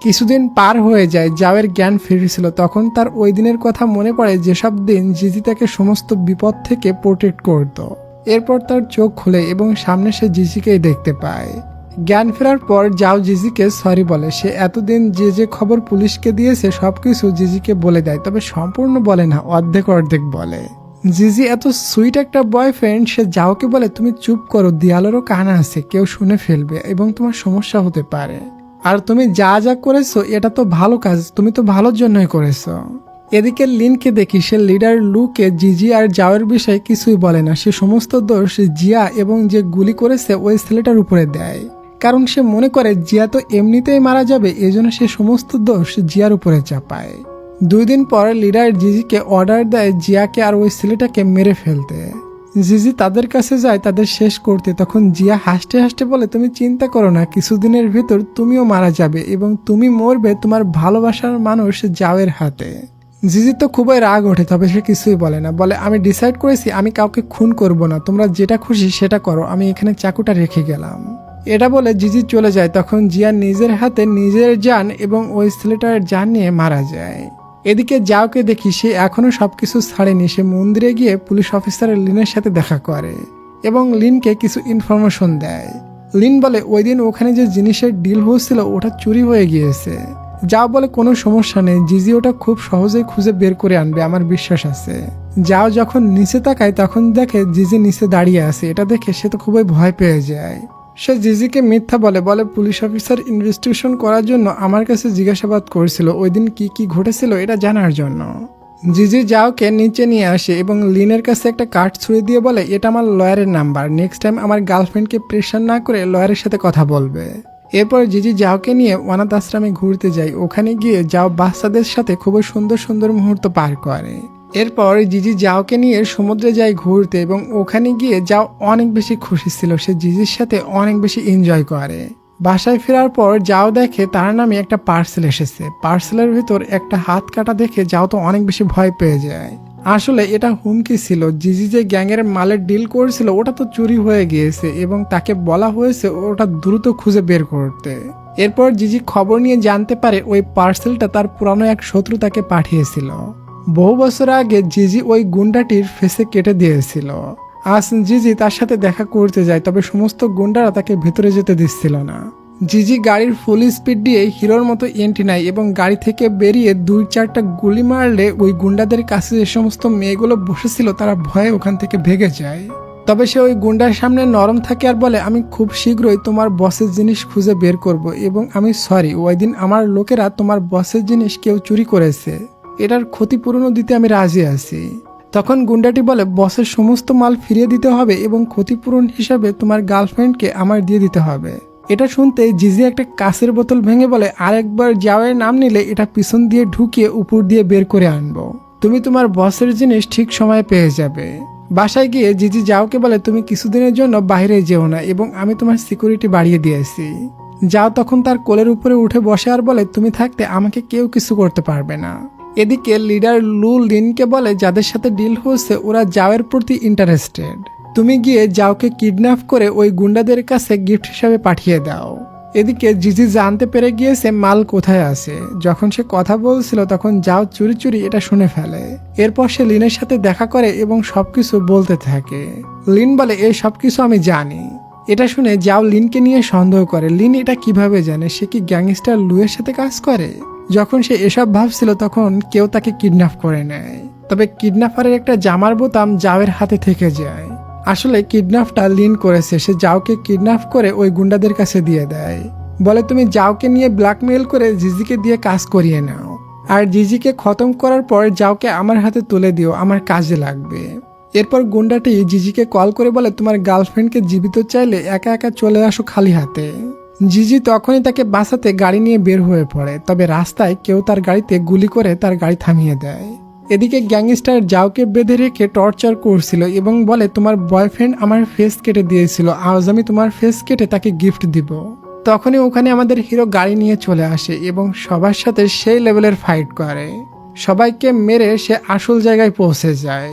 কিছুদিন পার হয়ে যায়, যাওয়ের জ্ঞান ফিরেছিল। তখন তার ওই দিনের কথা মনে পড়ে যেসব দিন জিজি তাকে সমস্ত বিপদ থেকে প্রোটেক্ট করত। এরপর তার চোখ খুলে এবং সামনে সে জিজিকেই দেখতে পায়। জ্ঞান ফেরার পর যাও জিজিকে সরি বলে। সে এতদিন যে যে খবর পুলিশকে দিয়েছে সবকিছু জিজিকে বলে দেয়, তবে সম্পূর্ণ বলে না, অর্ধেক অর্ধেক বলে। জিজি এত সুইট একটা বয়ফ্রেন্ড, সে যাওকে বলে, তুমি চুপ করো, দেয়ালেরও কান আছে, কেউ শুনে ফেলবে এবং তোমার সমস্যা হতে পারে। আর তুমি যা যা করেছো এটা তো ভালো কাজ, তুমি তো ভালোর জন্যই করেছো। এদিকে লিনকে দেখি, সে লিডার লুকে জিজি আর যাওয়ের বিষয়ে কিছুই বলে না। সে সমস্ত দোষ জিয়া এবং যে গুলি করেছে ওই ছেলেটার উপরে দেয়, কারণ সে মনে করে জিয়া তো এমনিতেই মারা যাবে, এজন্য সে সমস্ত দোষ জিয়ার উপরে চাপায়। 2 দিন পর লিডার জিজিকে অর্ডার দেয় জিয়াকে আর ওই ছেলেটাকে মেরে ফেলতে। জিজি তাদের কাছে যায় তাদের শেষ করতে। তখন জিয়া হাসতে হাসতে বলে, তুমি চিন্তা করো না, কিছুদিনের ভেতর তুমিও মারা যাবে এবং তুমি মরবে তোমার ভালোবাসার মানুষ যাওয়ের হাতে। জিজি তো খুবই রাগ ওঠে, তবে সে কিছুই বলে না। বলে, আমি ডিসাইড করেছি আমি কাউকে খুন করব না, তোমরা যেটা খুশি সেটা করো, আমি এখানে চাকুটা রেখে গেলাম। এটা বলে জিজি চলে যায়। তখন জিয়া নিজের হাতে নিজের জান এবং ওই ছেলেটার জান নিয়ে মারা যায়। এদিকে যাওকে দেখি, সে এখনো সবকিছু ছাড়েনি। সে মন্দিরে গিয়ে পুলিশ অফিসার লিনের সাথে দেখা করে এবং লিনকে কিছু ইনফরমেশন দেয়। লিন বলে, ওই দিন ওখানে যে জিনিসের ডিল হচ্ছিল ওটা চুরি হয়ে গিয়েছে। যাও বলে, কোনো সমস্যা নেই, জিজি ওটা খুব সহজেই খুঁজে বের করে আনবে, আমার বিশ্বাস আছে। যাও যখন নিচে তাকায় তখন দেখে জিজি নিচে দাঁড়িয়ে আছে। এটা দেখে সে তো খুবই ভয় পেয়ে যায়। সে জিজিকে মিথ্যা বলে পুলিশ অফিসার ইনভেস্টিগেশন করার জন্য আমার কাছে জিজ্ঞাসাবাদ করেছিল, ওই দিন কি কি ঘটেছিল এটা জানার জন্য। জিজি যাওকে নিচে নিয়ে আসে এবং লিনের কাছে একটা কার্ড ছুঁড়ে দিয়ে বলে, এটা আমার লয়ারের নাম্বার, নেক্সট টাইম আমার গার্লফ্রেন্ডকে প্রেশার না করে লয়ারের সাথে কথা বলবে। এরপর জিজি যাওকে নিয়ে অনাথ আশ্রমে ঘুরতে যায়। ওখানে গিয়ে যাও বাচ্চাদের সাথে খুবই সুন্দর সুন্দর মুহূর্ত পার করে। এরপর জিজি যাওকে নিয়ে সমুদ্রে যায় ঘুরতে এবং ওখানে গিয়ে যাও অনেক বেশি খুশি ছিল। সে জিজির সাথে অনেক বেশি এনজয় করে। বাসায় ফেরার পর যাও দেখে তার নামে একটা পার্সেল এসেছে। পার্সেলের ভিতর একটা হাত কাটা দেখে যাও তো অনেক বেশি ভয় পেয়ে যায়। আসলে এটা হুমকি ছিল। জিজি যে গ্যাংয়ের মালের ডিল করেছিল ওটা তো চুরি হয়ে গিয়েছে এবং তাকে বলা হয়েছে ওটা দ্রুত খুঁজে বের করতে। এরপর জিজি খবর নিয়ে জানতে পারে ওই পার্সেলটা তার পুরানো এক শত্রু তাকে পাঠিয়েছিল। বহু বছর আগে জিজি ওই গুন্ডাটির ফেসে কেটে দিয়েছিল। আজ জিজি তার সাথে দেখা করতে যায়, তবে সমস্ত গুন্ডারা তাকে ভেতরে যেতে দিচ্ছিল না। জিজি গাড়ির ফুল স্পিড দিয়ে হিরোর মতো এন্ট্রি নেয় এবং গাড়ি থেকে বেরিয়ে 2-4টা গুলি মারলে ওই গুন্ডাদের কাছে যে সমস্ত মেয়েগুলো বসেছিল তারা ভয়ে ওখান থেকে ভেগে যায়। তবে সে ওই গুন্ডার সামনে নরম থাকে আর বলে, আমি খুব শীঘ্রই তোমার বসের জিনিস খুঁজে বের করব এবং আমি সরি, ওই দিন আমার লোকেরা তোমার বসের জিনিস কেউ চুরি করেছে, এটার ক্ষতিপূরণও দিতে আমি রাজি আছি। তখন গুন্ডাটি বলে, বসের সমস্ত মাল ফিরিয়ে দিতে হবে এবং ক্ষতিপূরণ হিসাবে তোমার গার্লফ্রেন্ডকে আমার দিয়ে দিতে হবে। এটা শুনতে জিজি একটা কাঁচের বোতল ভেঙে বলে, আরেকবার যাওয়ার নাম নিলে এটা পিছন দিয়ে ঢুকিয়ে উপর দিয়ে বের করে আনবো, তুমি তোমার বসের জিনিস ঠিক সময়ে পেয়ে যাবে। বাসায় গিয়ে জিজি যাওকে বলে, তুমি কিছুদিনের জন্য বাইরে যেও না এবং আমি তোমার সিকিউরিটি বাড়িয়ে দিয়েছি। যাও তখন তার কোলের উপরে উঠে বসে আর বলে, তুমি থাকতে আমাকে কেউ কিছু করতে পারবে না। এদিকে লিডার লু লিনকে বলে, যাদের সাথে ডিল হচ্ছে ওরা যাওয়ের প্রতি ইন্টারেস্টেড। তুমি গিয়ে যাওকে কিডন্যাপ করে ওই গুন্ডাদের কাছে গিফট হিসাবে পাঠিয়ে দাও। এদিকে জিজি জানতে পেরে গিয়েছে মাল কোথায় আছে। যখন সে কথা বলছিল তখন যাও চুরি চুরি এটা শুনে ফেলে। এরপর সে লিনের সাথে দেখা করে এবং সবকিছু বলতে থাকে। লিন বলে এই সবকিছু আমি জানি। এটা শুনে যাও লিনকে নিয়ে সন্দেহ করে। লিন এটা কিভাবে জানে? সে কি গ্যাংস্টার লুয়ের সাথে কাজ করে? যখন সে এসব ভাবছিল তখন কেউ তাকে কিডন্যাপ করে নেয়। তবে কিডন্যাপারের একটা জামার বোতাম যাওয়ের হাতে থেকে যায়। আসলে কিডন্যাপটা লিন করেছে। সে যাওকে কিডন্যাপ করে ওই গুন্ডাদের কাছে দিয়ে দেয়। বলে তুমি যাওকে নিয়ে ব্ল্যাকমেল করে জিজিকে দিয়ে কাজ করিয়ে নাও, আর জিজিকে খতম করার পর যাওকে আমার হাতে তুলে দিও, আমার কাজে লাগবে। এরপর গুন্ডাটি জিজিকে কল করে বলে তোমার গার্লফ্রেন্ডকে জীবিত চাইলে একা একা চলে আসো খালি হাতে। জিজি তখনই তাকে বাঁচাতে গাড়ি নিয়ে বের হয়ে পড়ে। তবে রাস্তায় কেউ তার গাড়িতে গুলি করে তার গাড়ি থামিয়ে দেয়। এদিকে গ্যাংস্টার যাওকে বেঁধে রেখে টর্চার করছিল এবং বলে তোমার বয়ফ্রেন্ড আমার ফেস কেটে দিয়েছিল, আজ আমি তোমার ফেস কেটে তাকে গিফট দিব। তখনই ওখানে আমাদের হিরো গাড়ি নিয়ে চলে আসে এবং সবার সাথে সেই লেভেলের ফাইট করে। সবাইকে মেরে সে আসল জায়গায় পৌঁছে যায়।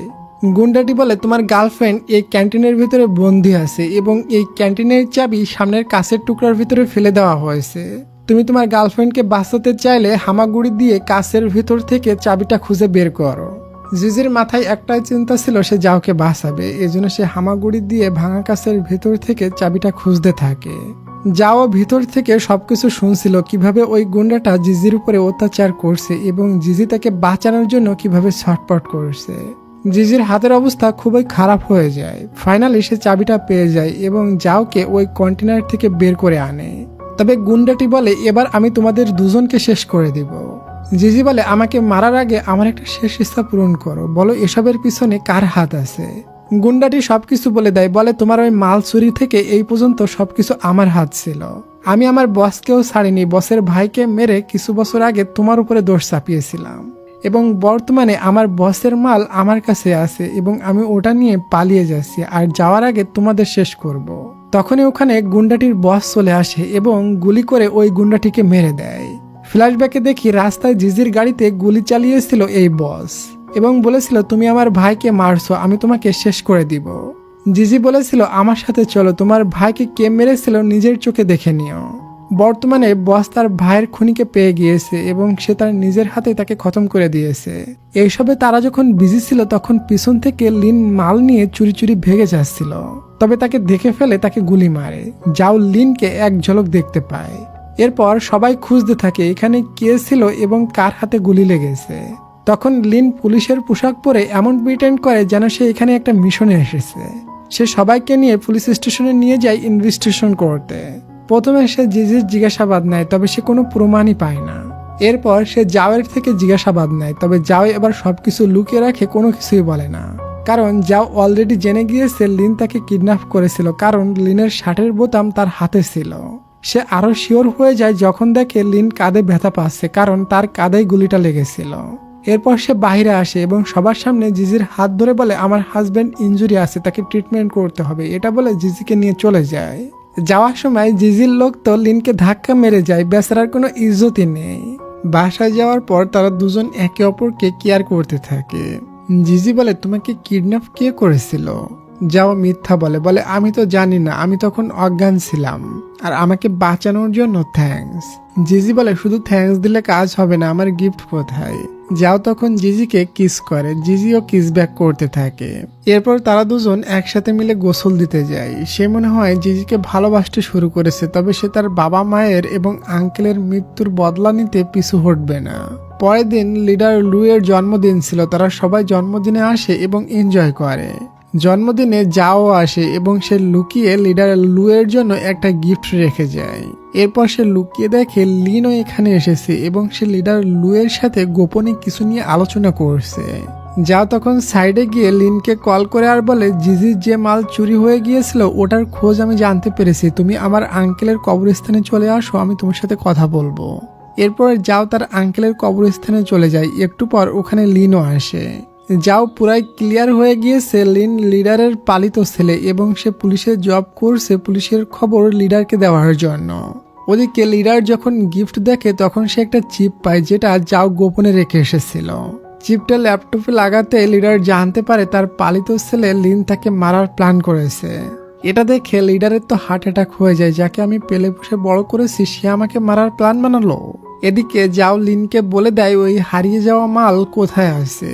গুন্ডাটি বলে তোমার গার্লফ্রেন্ড এই ক্যান্টিনের ভিতরে বন্দী আছে এবং এই ক্যান্টিনের চাবি সামনের কাঁচের টুকরার ভিতরে ফেলে দেওয়া হয়েছে। তুমি তোমার গার্লফ্রেন্ডকে বাঁচাতে চাইলে হামাগুড়ি দিয়ে কাঁচের ভিতর থেকে চাবিটা খুঁজে বের করো। জিজির মাথায় একটাই চিন্তা ছিল সে যাওকে বাঁচাবে, এজন্য সে হামাগুড়ি দিয়ে ভাঙা কাঁচের ভিতর থেকে চাবিটা খুঁজতে থাকে। যাও ভিতর থেকে সবকিছু শুনছিল, কিভাবে ওই গুন্ডাটা জিজির উপরে অত্যাচার করছে এবং জিজি তাকে বাঁচানোর জন্য কিভাবে ছটপট করছে। জিজির হাতের অবস্থা খুবই খারাপ হয়ে যায়। ফাইনালি সে চাবিটা পেয়ে যায় এবং যাওকে ওই কন্টেনার থেকে বের করে আনে। তবে গুন্ডাটি বলে এবার আমি তোমাদের দুজনকে শেষ করে দিব। জিজি বলে আমাকে মারার আগে আমার একটা শেষ ইচ্ছা পূরণ করো, বলো এসবের পিছনে কার হাত আছে। গুন্ডাটি সবকিছু বলে দেয়, বলে তোমার ওই মাল চুরি থেকে এই পর্যন্ত সবকিছু আমার হাত ছিল। আমি আমার বসকেও ছাড়িনি, বসের ভাইকে মেরে কিছু বছর আগে তোমার উপরে দোষ চাপিয়েছিলাম এবং বর্তমানে আমার বসের মাল আমার কাছে আছে এবং আমি ওটা নিয়ে পালিয়ে যাচ্ছি, আর যাওয়ার আগে তোমাদের শেষ করব। তখনই ওখানে গুন্ডাটির বস চলে আসে এবং গুলি করে ওই গুন্ডাটিকে মেরে দেয়। ফ্ল্যাশব্যাকে দেখি রাস্তায় জিজির গাড়িতে গুলি চালিয়েছিল এই বস এবং বলেছিল তুমি আমার ভাইকে মারছো, আমি তোমাকে শেষ করে দিব। জিজি বলেছিল আমার সাথে চলো, তোমার ভাইকে কে মেরেছিল নিজের চোখে দেখে নিও। বর্তমানে বস তার ভাইয়ের খুনিকে পেয়ে গিয়েছে এবং সে তার নিজের হাতে তাকে খতম করে দিয়েছে। এইসবে তারা যখন বিজি ছিল তখন পিছন থেকে লিন মাল নিয়ে চুরি চুরি ভেগে যাচ্ছিল। তবে তাকে দেখে ফেলে তাকে গুলি মারে। যাও লিনকে এক ঝলক দেখতে পায়। এরপর সবাই খুঁজতে থাকে এখানে কে ছিল এবং কার হাতে গুলি লেগেছে। তখন লিন পুলিশের পোশাক পরে এমন প্রিটেন্ড করে যেন সে এখানে একটা মিশনে এসেছে। সে সবাইকে নিয়ে পুলিশ স্টেশনে নিয়ে যায় ইনভেস্টিগেশন করতে। প্রথমে সে জিজির জিজ্ঞাসাবাদ নেয়, তবে সে কোনো প্রমাণই পায় না। এরপর সে জাওয়ের থেকে জিজ্ঞাসাবাদ নেয়, তবে জাও এবার সবকিছু লুকিয়ে রাখে, কোনো কিছুই বলে না। কারণ যাও অলরেডি জেনে গিয়েছে লিন তাকে কিডন্যাপ করেছিল, কারণ লিনের শার্টের বোতাম তার হাতে ছিল। সে আরো শিওর হয়ে যায় যখন দেখে লিন কাঁধে ব্যথা পাচ্ছে, কারণ তার কাঁধেই গুলিটা লেগেছিল। এরপর সে বাইরে আসে এবং সবার সামনে জিজির হাত ধরে বলে আমার হাজবেন্ড ইনজুরি আছে, তাকে ট্রিটমেন্ট করতে হবে। এটা বলে জিজিকে নিয়ে চলে যায়। যাওয়ার সময় জিজির লোক তো লিনকে ধাক্কা মেরে যায়, বেচারার কোনো ইজ্জতই নেই। বাসায় যাওয়ার পর তারা দুজন একে অপরকে কেয়ার করতে থাকে। জিজি বলে তোমাকে কিডন্যাপ কে করেছিল? যাও মিথ্যা বলে, বলে আমি তো জানি না, আমি তখন অজ্ঞান ছিলাম, আর আমাকে বাঁচানোর জন্য থ্যাঙ্কস। জিজি বলে শুধু থ্যাঙ্কস দিলে কাজ হবে না, আমার গিফট কোথায়? যাও তখন জিজিকে কিস করে, জিজিও কিস ব্যাক করতে থাকে। এরপর তারা দুজন একসাথে মিলে গোসল দিতে যায়। সে মনে হয় জিজিকে ভালোবাসতে শুরু করেছে, তবে সে তার বাবা মায়ের এবং আঙ্কেলের মৃত্যুর বদলা নিতে পিছু হটবে না। পরের দিন লিডার লুয়ের জন্মদিন ছিল। তারা সবাই জন্মদিনে আসে এবং এনজয় করে। জন্মদিনে যাও আসে এবং সে লুকিয়ে লিডার লুয়ের জন্য একটা গিফট রেখে যায়। এরপর সে লুকিয়ে দেখে লিনও এখানে এসেছে এবং সে লিডার লুয়ের সাথে গোপনে কিছু নিয়ে আলোচনা করছে। যাও তখন সাইডে গিয়ে লিনকে কল করে আর বলে জিজির যে মাল চুরি হয়ে গিয়েছিল ওটার খোঁজ আমি জানতে পেরেছি, তুমি আমার আঙ্কেলের কবরস্থানে চলে আসো, আমি তোমার সাথে কথা বলবো। এরপর যাও তার আঙ্কেলের কবরস্থানে চলে যায়। একটু পর ওখানে লিনও আসে। যাও পুরাই ক্লিয়ার হয়ে গিয়েছে লিন লিডারের পালিত ছেলে এবং সে পুলিশের জব করছে পুলিশের খবর লিডারকে দেওয়ার জন্য। ওদিকে লিডার যখন গিফট দেখে তখন সে একটা চিপ পায় যেটা যাও গোপনে রেখে এসেছিল। চিপটা ল্যাপটপে লাগাতে লিডার জানতে পারে তার পালিত ছেলে লিন তাকে মারার প্ল্যান করেছে। এটা দেখে লিডারের তো হার্ট অ্যাটাক হয়ে যায়, যাকে আমি পেলে পুষে বড় করেছি সে আমাকে মারার প্ল্যান বানালো। এদিকে যাও লিনকে বলে দেয় ওই হারিয়ে যাওয়া মাল কোথায় আছে।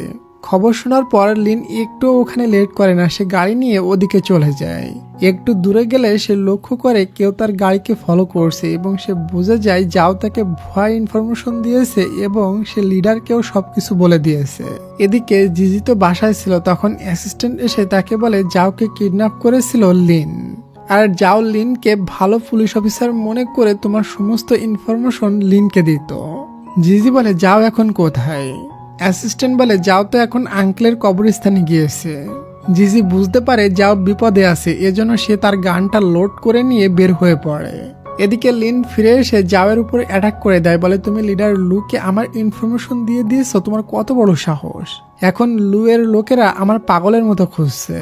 খবর শোনার পর লিন একটু ওখানে লেট করে না, সে গাড়ি নিয়ে ওদিকে চলে যায়। একটু দূরে গেলে সে লক্ষ্য করে কেউ তার গাড়িকে ফলো করছে এবং সে বুঝে যায় যাও তাকে ভুয়া ইনফরমেশন দিয়েছে এবং সে লিডারকেও সবকিছু বলে দিয়েছে। এদিকে জিজি তো বাসায় ছিল, তখন অ্যাসিস্ট্যান্ট এসে তাকে বলে যাওকে কিডন্যাপ করেছিল লিন, আর যাও লিনকে ভালো পুলিশ অফিসার মনে করে তোমার সমস্ত ইনফরমেশন লিনকে দিত। জিজি বলে যাও এখন কোথায়? অ্যাসিস্ট্যান্ট বলে যাও তো এখন আঙ্কেলের কবরস্থানে গিয়েছে। জিজি বুঝতে পারে যাও বিপদে আছে, এজন্য সে তার গানটা লোড করে নিয়ে বের হয়ে পড়ে। এদিকে লিন ফিরে এসে যাওয়ের উপর অ্যাটাক করে দেয়, বলে তুমি লিডার লুকে আমার ইনফরমেশন দিয়ে দিয়েছো, তোমার কত বড় সাহস। এখন লু এর লোকেরা আমার পাগলের মতো খুঁজছে,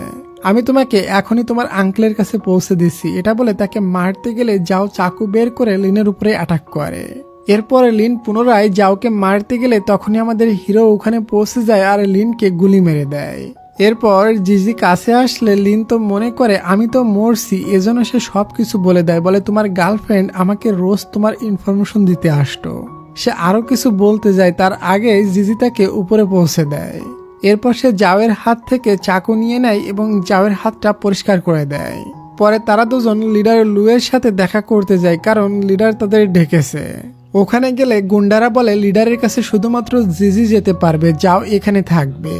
আমি তোমাকে এখনই তোমার আঙ্কেলের কাছে পৌঁছে দিছি। এটা বলে তাকে মারতে গেলে যাও চাকু বের করে লিনের উপরে অ্যাটাক করে। এরপরে লিন পুনরায় যাওকে মারতে গেলে তখনই আমাদের হিরো ওখানে পৌঁছে যায় আর লিনকে গুলি মেরে দেয়। এরপর জিজি কাছে আসলে লিন তো মনে করে আমি তো মরছি, এজন্য সে সবকিছু বলে দেয়, বলে তোমার গার্লফ্রেন্ড আমাকে রোজ তোমার ইনফরমেশন দিতে আসতো। সে আরো কিছু বলতে যায়, তার আগে জিজি তাকে উপরে পৌঁছে দেয়। এরপর সে যাওয়ের হাত থেকে চাকু নিয়ে নেয় এবং যাওয়ের হাতটা পরিষ্কার করে দেয়। পরে তারা দুজন লিডার লুয়ের সাথে দেখা করতে যায়, কারণ লিডার তাদের ডেকেছে। ওখানে গেলে গুন্ডারা বলে লিডারের কাছে শুধুমাত্র জিজি যেতে পারবে, যাও এখানে থাকবে।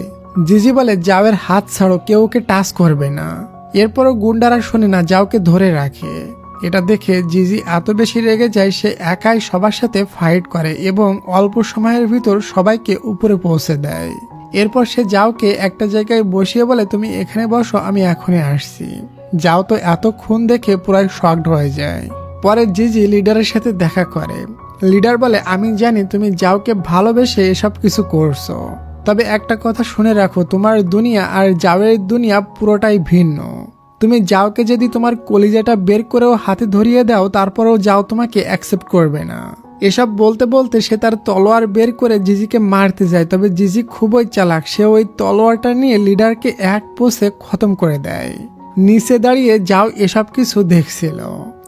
জিজি বলে যাওয়ের হাত ছাড়ো, কেউ ওকে টাচ করবে না। এরপরও গুন্ডারা শোনে না, যাওকে ধরে রাখে। এটা দেখে জিজি এত বেশি রেগে যায় সে একাই সবার সাথে ফাইট করে এবং অল্প সময়ের ভিতর সবাইকে উপরে পৌঁছে দেয়। এরপর সে যাওকে একটা জায়গায় বসিয়ে বলে তুমি এখানে বসো, আমি এখনই আসছি। যাও তো এতক্ষণ দেখে পুরাই শকড হয়ে যায়। পরে জিজি লিডারের সাথে দেখা করে। লিডার বলে আমি জানি তুমি যাওকে ভালোবেসে এসব কিছু করছো, তবে একটা কথা শুনে রাখো, তোমার দুনিয়া আর যাওয়ের দুনিয়া পুরোটাই ভিন্ন। তুমি যাওকে যদি তোমার কলিজাটা বের করেও হাতে ধরিয়ে দাও তারপরেও যাও তোমাকে অ্যাকসেপ্ট করবে না। এসব বলতে বলতে সে তার তলোয়ার বের করে জিজিকে মারতে যায়, তবে জিজি খুবই চালাক, সে ওই তলোয়ারটা নিয়ে লিডারকে এক পোষে খতম করে দেয়। নিচে দাঁড়িয়ে যাও এসব কিছু দেখছিল।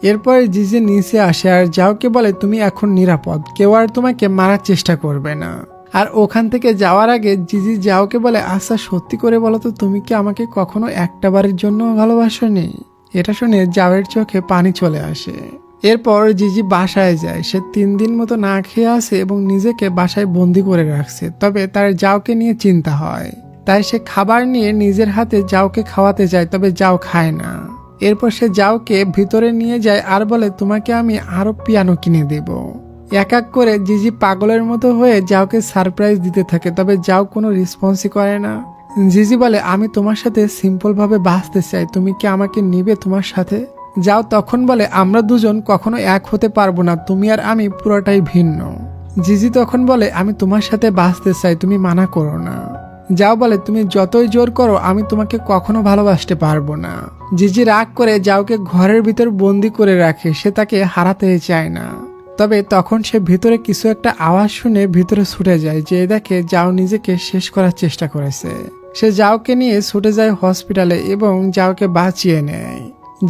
এরপরে জিজি নিচে আসে আর যাওকে বলে তুমি এখন নিরাপদ, কেউ আর তোমাকে মারার চেষ্টা করবে না। আর ওখান থেকে যাওয়ার আগে জিজি যাওকে বলে আচ্ছা সত্যি করে বলো তো তুমি কি আমাকে কখনো একটা বারের জন্য ভালোবাসোনি? এটা শুনে যাওয়ের চোখে পানি চলে আসে। এরপর জিজি বাসায় যায়। সে 3 দিন মতো না খেয়ে আসে এবং নিজেকে বাসায় বন্দি করে রাখছে, তবে তার যাওকে নিয়ে চিন্তা হয়। তাই সে খাবার নিয়ে নিজের হাতে যাওকে খাওয়াতে যায়, তবে যাও খায় না। এরপর সে যাওকে ভিতরে নিয়ে যায় আর বলে তোমাকে আমি আরো পিয়ানো কিনে দেব। এক এক করে জিজি পাগলের মতো হয়ে যাওকে সারপ্রাইজ দিতে থাকে, তবে যাও কোনো রেসপন্সই করে না। জিজি বলে আমি তোমার সাথে সিম্পল ভাবে বাঁচতে চাই, তুমি কি আমাকে নিবে তোমার সাথে? যাও তখন বলে আমরা দুজন কখনো এক হতে পারবো না, তুমি আর আমি পুরোটাই ভিন্ন। জিজি তখন বলে আমি তোমার সাথে বাঁচতে চাই, তুমি মানা করো না। যাও বলে তুমি যতই জোর করো আমি তোমাকে কখনো ভালোবাসতে পারবো না। জিজি রাগ করে যাওকে ঘরের ভিতর বন্দি করে রাখে, সে তাকে হারাতে চায় না। তবে তখন সে ভিতরে কিছু একটা আওয়াজ শুনে ভিতরে ছুটে যায়, যে দেখে যাও নিজেকে শেষ করার চেষ্টা করেছে। সে যাওকে নিয়ে ছুটে যায় হসপিটালে এবং যাওকে বাঁচিয়ে নেয়।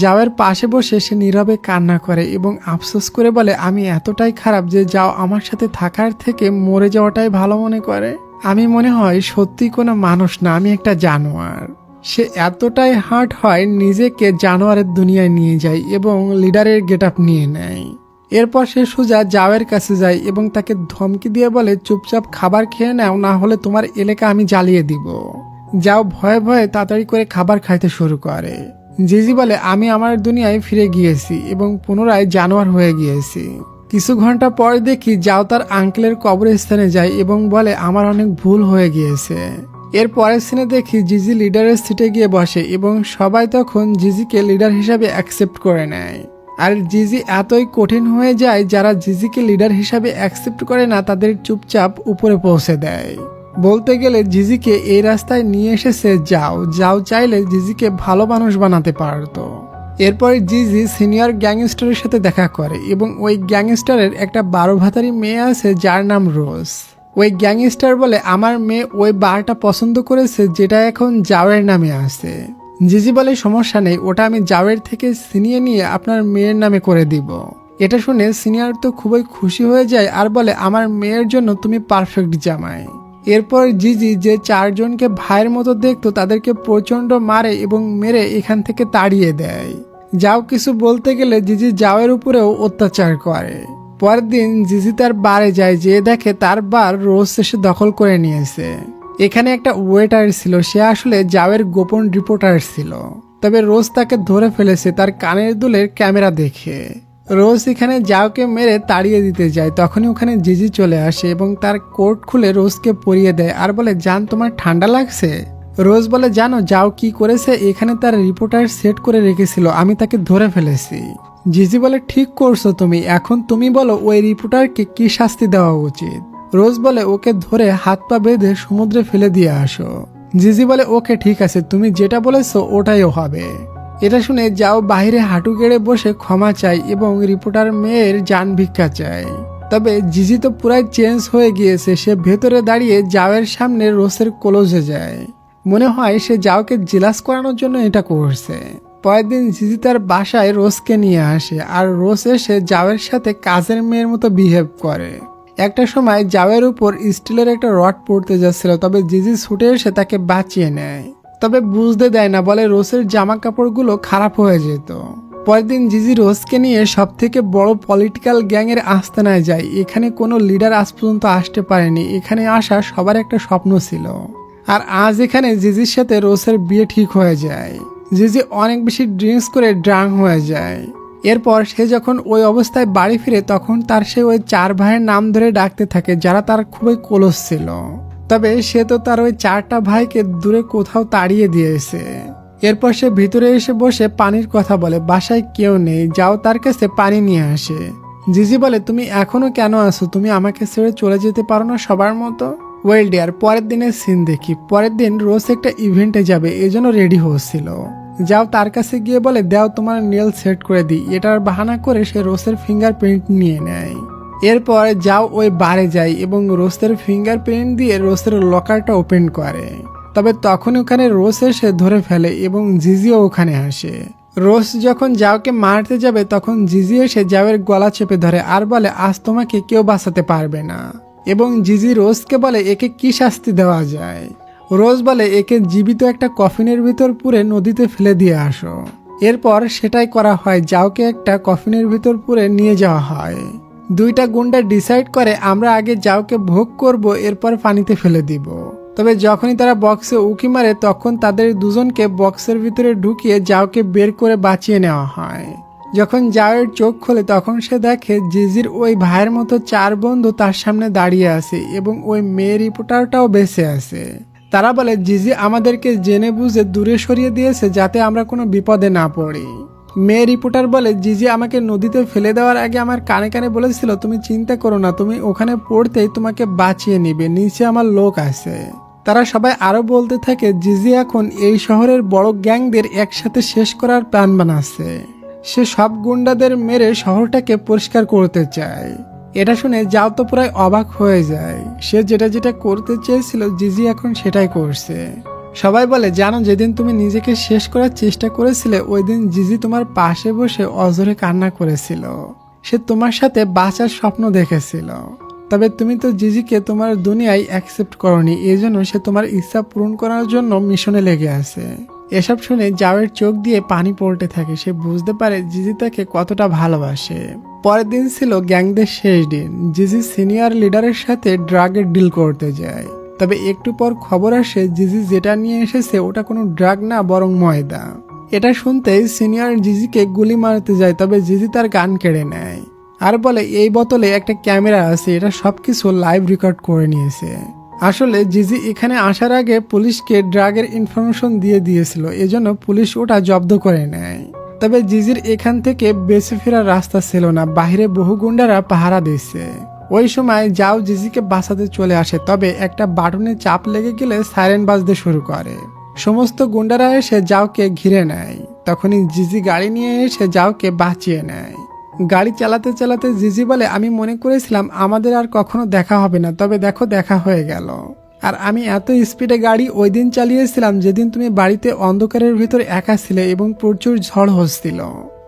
যাওয়ের পাশে বসে সে নীরবে কান্না করে এবং আফসোস করে বলে আমি এতটাই খারাপ যে যাও আমার সাথে থাকার থেকে মরে যাওয়াটাই ভালো মনে করে। আমি মনে হয় সত্যি কোনো মানুষ না, আমি একটা জানোয়ার। সে এতটাই হার্ট হয় নিজেকে জানোয়ারের দুনিয়ায় নিয়ে যায় এবং লিডারের গেটআপ নিয়ে নেয়। এরপর সে সোজা যাওয়ের কাছে যায় এবং তাকে ধমকি দিয়ে বলে চুপচাপ খাবার খেয়ে নাও, না হলে তোমার এলাকা আমি জ্বালিয়ে দিব। যাও ভয়ে ভয়ে তাড়াতাড়ি করে খাবার খাইতে শুরু করে। জিজি বলে আমি আমার দুনিয়ায় ফিরে গিয়েছি এবং পুনরায় জানোয়ার হয়ে গিয়েছি। কিছু ঘন্টা পর দেখি যাও তার আঙ্কেলের কবরস্থানে যায় এবং বলে আমার অনেক ভুল হয়ে গিয়েছে। এর পরের সিনে দেখি জিজি লিডারের সিটে গিয়ে বসে এবং সবাই তখন জিজিকে লিডার হিসাবে অ্যাকসেপ্ট করে নেয়। আর জিজি এতই কঠিন হয়ে যায় যারা জিজিকে লিডার হিসাবে অ্যাকসেপ্ট করে না তাদের চুপচাপ উপরে পৌঁছে দেয়। বলতে গেলে জিজিকে এই রাস্তায় নিয়ে এসেছে যাও চাইলে জিজিকে ভালো মানুষ বানাতে পারতো। এরপরে জিজি সিনিয়র গ্যাংস্টারের সাথে দেখা করে এবং ওই গ্যাংস্টারের একটা 12 ভাতারি মেয়ে আছে যার নাম রোজ। ওই গ্যাংস্টার বলে আমার মেয়ে ওই বারটা পছন্দ করেছে যেটা এখন জাওয়ের নামে আছে। জিজি বলে সমস্যা নেই, ওটা আমি জাওয়ের থেকে ছিনিয়ে নিয়ে আপনার মেয়ের নামে করে দিব। এটা শুনে সিনিয়র তো খুবই খুশি হয়ে যায় আর বলে আমার মেয়ের জন্য তুমি পারফেক্ট জামাই। এরপর জিজি যে 4 জনকে ভাইয়ের মতো দেখতো তাদেরকে প্রচন্ড মারে এবং মেরে এখান থেকে তাড়িয়ে দেয়। যাও কিছু বলতে গেলে জিজি জাওয়ের উপরেও অত্যাচার করে। পরের দিন জিজি তার বারে যায়, যে দেখে তার বার রোজ এসে দখল করে নিয়েছে। এখানে একটা ওয়েটার ছিল, সে আসলে জাওয়ের গোপন রিপোর্টার ছিল। তবে রোজ তাকে ধরে ফেলেছে তার কানের দুলের ক্যামেরা দেখে। রোজ এখানে জাওকে মেরে তাড়িয়ে দিতে যায়, তখনই ওখানে জিজি চলে আসে এবং তার কোট খুলে রোজকে পরিয়ে দেয় আর বলে জান তোমার ঠান্ডা লাগছে। রোজ বলে জানো জাও কি করেছে, এখানে তার রিপোর্টার সেট করে রেখেছিল, আমি তাকে ধরে ফেলেছি। জিজি বলে ঠিক করছো তুমি, এখন তুমি বলো ওই রিপোর্টারকে কি শাস্তি দেওয়া উচিত। রোজ বলে ওকে ধরে হাত পা বেঁধে সমুদ্রে ফেলে দিয়ে আসো। জিজি বলে ওকে ঠিক আছে, তুমি যেটা বলেছো ওটাইও হবে। এটা শুনে যাও বাইরে হাঁটু গেড়ে বসে ক্ষমা চাই এবং রিপোর্টার মেয়ের জান ভিক্ষা চায়। তবে জিজি তো পুরাই চেঞ্জ হয়ে গিয়েছে, সে ভেতরে দাঁড়িয়ে জাওয়ের সামনে রোজের ক্লোজে যায়। মনে হয় সে জাওকে জেলাস করানোর জন্য এটা করছে। পরের দিন জিজি তার বাসায় রোজকে নিয়ে আসে আর রোজ এসে জাওয়ের সাথে কাজের মেয়ের মতো বিহেভ করে। একটা সময় জাওয়ের উপর স্টিলের একটা রড পড়তে যাচ্ছিল, তবে জিজি ছুটে এসে তাকে বাঁচিয়ে নেয়। তবে বুঝতে দেয় না, বলে রোজের জামা কাপড়গুলো খারাপ হয়ে যেত। পরের দিন জিজি রোজকে নিয়ে সব থেকে বড় পলিটিক্যাল গ্যাংয়ের আস্তানায় যায়। এখানে কোনো লিডার আজ পর্যন্ত আসতে পারেনি, এখানে আসা সবার একটা স্বপ্ন ছিল। আর আজ এখানে জিজির সাথে রোজের বিয়ে ঠিক হয়ে যায়। জিজি অনেক বেশি ড্রিঙ্কস করে ড্রাঙ্ক হয়ে যায়। এরপর সে যখন ওই অবস্থায় বাড়ি ফিরে তখন তার সে ওই 4 ভাইয়ের নাম ধরে ডাকতে থাকে যারা তার খুবই ক্লোজ ছিল। তবে সে তো তার ওই 4টা ভাইকে দূরে কোথাও তাড়িয়ে দিয়েছে। এরপর সে ভিতরে এসে বসে পানির কথা বলে, বাসায় কেউ নেই, যাও তার কাছে পানি নিয়ে আসে। জিজি বলে তুমি এখনো কেন আসো, তুমি আমাকে ছেড়ে চলে যেতে পারো না সবার মতো। ওয়েল ডিয়ার, পরের দিনের সিন দেখি। পরের দিন রোজ একটা ইভেন্টে যাবে, এজন্য রেডি হচ্ছিল। যাও তার কাছে গিয়ে বলে দাও তোমার নেল সেট করে দিই। এটার বাহানা করে সে রোজের ফিঙ্গারপ্রিন্ট নিয়ে নেয়। এরপর যাও ওই বারে যায় এবং রোজের ফিঙ্গারপ্রিন্ট দিয়ে রোজের লকারটা ওপেন করে। তবে তখন ওখানে রোজ এসে ধরে ফেলে এবং জিজিও ওখানে আসে। রোজ যখন যাওকে মারতে যাবে তখন জিজি এসে যাওয়ের গলা চেপে ধরে আর বলে আজ তোমাকে কেউ বাঁচাতে পারবে না। এবং জিজি রোজকে বলে একে কি শাস্তি দেওয়া যায়। রোজ বলে একে জীবিত একটা কফিনের ভিতর পুরে নদীতে ফেলে দিয়ে আসো। এরপর সেটাই করা হয়, যাওকে একটা কফিনের ভিতর পুরে নিয়ে যাওয়া হয়। 2টা গুন্ডা ডিসাইড করে আমরা আগে যাওকে ভোগ করব, এরপর পানিতে ফেলে দিব। তবে যখনই তারা বক্সে উকি মারে তখন তাদের দুজনকে বক্সের ভিতরে ঢুকিয়ে যাওকে বের করে বাঁচিয়ে নেওয়া হয়। যখন জাওয়ের চোখ খোলে তখন সে দেখে জিজির ওই ভাইয়ের মতো 4 বন্ধু তার সামনে দাঁড়িয়ে আছে এবং ওই মেয়ে রিপোর্টারটাও বেঁচে আছে। তারা বলে জিজি আমাদেরকে জেনে বুঝে দূরে সরিয়ে দিয়েছে যাতে আমরা কোনো বিপদে না পড়ি। মেয়ে রিপোর্টার বলে জিজি আমাকে নদীতে ফেলে দেওয়ার আগে আমার কানে কানে বলেছিল তুমি চিন্তা করো না, তুমি ওখানে পড়তেই তোমাকে বাঁচিয়ে নিবে, নিচে আমার লোক আছে। তারা সবাই আরো বলতে থাকে জিজি এখন এই শহরের বড় গ্যাংদের একসাথে শেষ করার প্ল্যান বানাচ্ছে। সে সব গুন্ডাদের মেরে শহরটাকে পরিষ্কার করতে চায়। এটা শুনে যাও তো প্রায় অবাক হয়ে যায়। সে যেটা যেটা করতে চেয়েছিল জিজি এখন সেটাই করছে। সবাই বলে জানো যেদিন তুমি নিজেকে শেষ করার চেষ্টা করেছিলে ওই দিন জিজি তোমার পাশে বসে অঝরে কান্না করেছিল। সে তোমার সাথে বাঁচার স্বপ্ন দেখেছিল। তবে তুমি তো জিজিকে তোমার দুনিয়ায় অ্যাকসেপ্ট করনি, এই জন্য সে তোমার ইচ্ছা পূরণ করার জন্য মিশনে লেগে আছে। এসব শুনে জাওয়ের চোখ দিয়ে পানি পড়তে থাকে। সে বুঝতে পারে জিজি তাকে কতটা ভালোবাসে। পরের দিন ছিল গ্যাংদের শেষ দিন। জিজি সিনিয়র লিডারের সাথে ড্রাগের ডিল করতে যায়। তবে একটু পর খবর আসে জিজি যেটা নিয়ে এসেছে ওটা কোনো ড্রাগ না বরং ময়দা। এটা শুনতেই সিনিয়র জিজিকে গুলি মারতে যায়, তবে জিজি তার গান কেড়ে নেয় আর বলে এই বোতলে একটা ক্যামেরা আছে, এটা সবকিছু লাইভ রেকর্ড করে নিয়েছে। আসলে জিজি এখানে আসার আগে পুলিশকে ড্রাগের ইনফরমেশন দিয়ে দিয়েছিল, এজন্য পুলিশ ওটা জব্দ করে নেয়। তবে জিজির এখান থেকে বেঁচে ফেরার রাস্তা ছিল না, বাইরে বহু গুন্ডারা পাহারা দিচ্ছে। ওই সময় যাও জিজিকে বাঁচাতে চলে আসে, তবে একটা বাটনে চাপ লেগে গেলে সাইরেন বাজতে শুরু করে। সমস্ত গুন্ডারা এসে যাওকে ঘিরে নেয়। তখনই জিজি গাড়ি নিয়ে এসে যাওকে বাঁচিয়ে নেয়। গাড়ি চালাতে চালাতে জিজি বলে, আমি মনে করেছিলাম আমাদের আর কখনো দেখা হবে না, তবে দেখো দেখা হয়ে গেল। আর আমি এত স্পিডে গাড়ি ওই দিন চালিয়েছিলাম যেদিন তুমি বাড়িতে অন্ধকারের ভিতর একা ছিলে এবং প্রচুর ঝড় হচ্ছিল।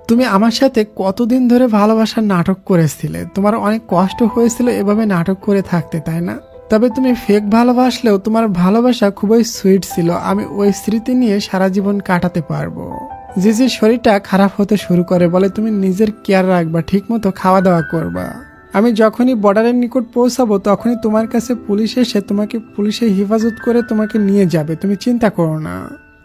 তুমি আমার সাথে কতদিন ধরে ভালোবাসার নাটক করেছিলে, তোমার অনেক কষ্ট হয়েছিল এভাবে নাটক করে থাকতে, তাই না? তবে তুমি ফেক ভালোবাসলেও তোমার ভালোবাসা খুবই সুইট ছিল। আমি ওই স্মৃতি নিয়ে সারা জীবন কাটাতে পারবো। জিজির শরীরটা খারাপ হতে শুরু করে, বলে তুমি নিজের কেয়ার রাখবা, ঠিক মতো খাওয়া দাওয়া করবা। আমি যখনই বর্ডারের নিকট পৌঁছাবো তখনই তোমার কাছে পুলিশ এসে তোমাকে পুলিশে হেফাজত করে তোমাকে নিয়ে যাবে, তুমি চিন্তা করো না।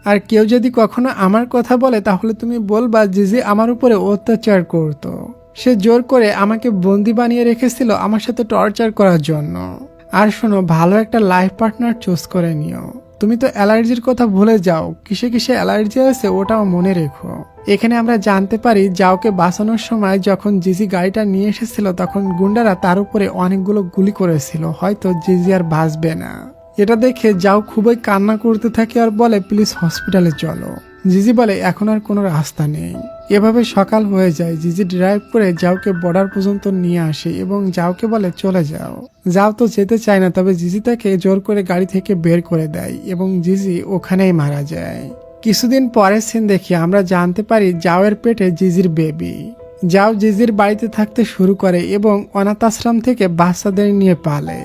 আর কেউ যদি কখনো আমার কথা বলে তাহলে তুমি বলবা জিজি আমার উপরে অত্যাচার করতো, সে জোর করে আমাকে বন্দি বানিয়ে রেখেছিল আমার সাথে টর্চার করার জন্য। আর শোনো, ভালো একটা লাইফ পার্টনার চুজ করে নিও। তুমি তো অ্যালার্জির কথা ভুলে যাও, কিসে কিসে অ্যালার্জি আছে ওটাও মনে রেখো। এখানে আমরা জানতে পারি যাওকে বাঁচানোর সময় যখন জিজি গাড়িটা নিয়ে এসেছিল তখন গুন্ডারা তার উপরে অনেকগুলো গুলি করেছিল, হয়তো জিজি আর বাঁচবে না। এটা দেখে যাও খুবই কান্না করতে থাকে আর বলে, প্লিজ হসপিটালে চলো। জিজি বলে, এখন আর কোনো রাস্তা নেই। এভাবে সকাল হয়ে যায়। জিজি ড্রাইভ করে যাওকে বর্ডার পর্যন্ত নিয়ে আসে এবং যাওকে বলে, চলে যাও। যাও তো যেতে চায় না, তবে জিজি তাকে জোর করে গাড়ি থেকে বের করে দেয় এবং জিজি ওখানেই মারা যায়। কিছুদিন পরের সিন দেখি আমরা জানতে পারি যাওয়ের পেটে জিজির বেবি। যাও জিজির বাড়িতে থাকতে শুরু করে এবং অনাথ আশ্রম থেকে বাচ্চাদের নিয়ে পালে।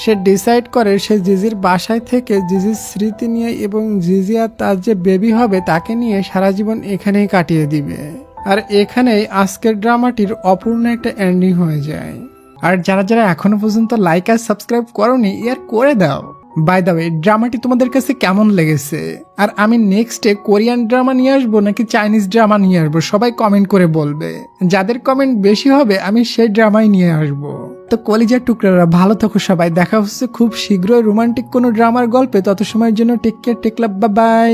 সে ডিসাইড করে সে জিজির বাসায় থেকে জিজির স্মৃতি নিয়ে এবং জিজি আর তার যে বেবি হবে তাকে নিয়ে সারা জীবন এখানেই কাটিয়ে দিবে। আর এখানেই আজকের ড্রামাটির অপূর্ণ একটা এন্ডিং হয়ে যায়। আর যারা যারা এখনো পর্যন্ত লাইক আর সাবস্ক্রাইব করোনি ইয়ার করে দাও। বাই দ্য ওয়ে, ড্রামাটি তোমাদের কাছে কেমন লেগেছে? আর আমি নেক্সটে কোরিয়ান ড্রামা নিয়ে আসবো নাকি চাইনিজ ড্রামা নিয়ে আসবো সবাই কমেন্ট করে বলবে। যাদের কমেন্ট বেশি হবে আমি সেই ড্রামাই নিয়ে আসবো। তো কলিজার টুকরারা ভালো থাকো সবাই, দেখা হচ্ছে খুব শীঘ্রই রোমান্টিক কোনো ড্রামার গল্পে। তত সময়ের জন্য টেক কেয়ার, টেক লাভ, বাই বাই।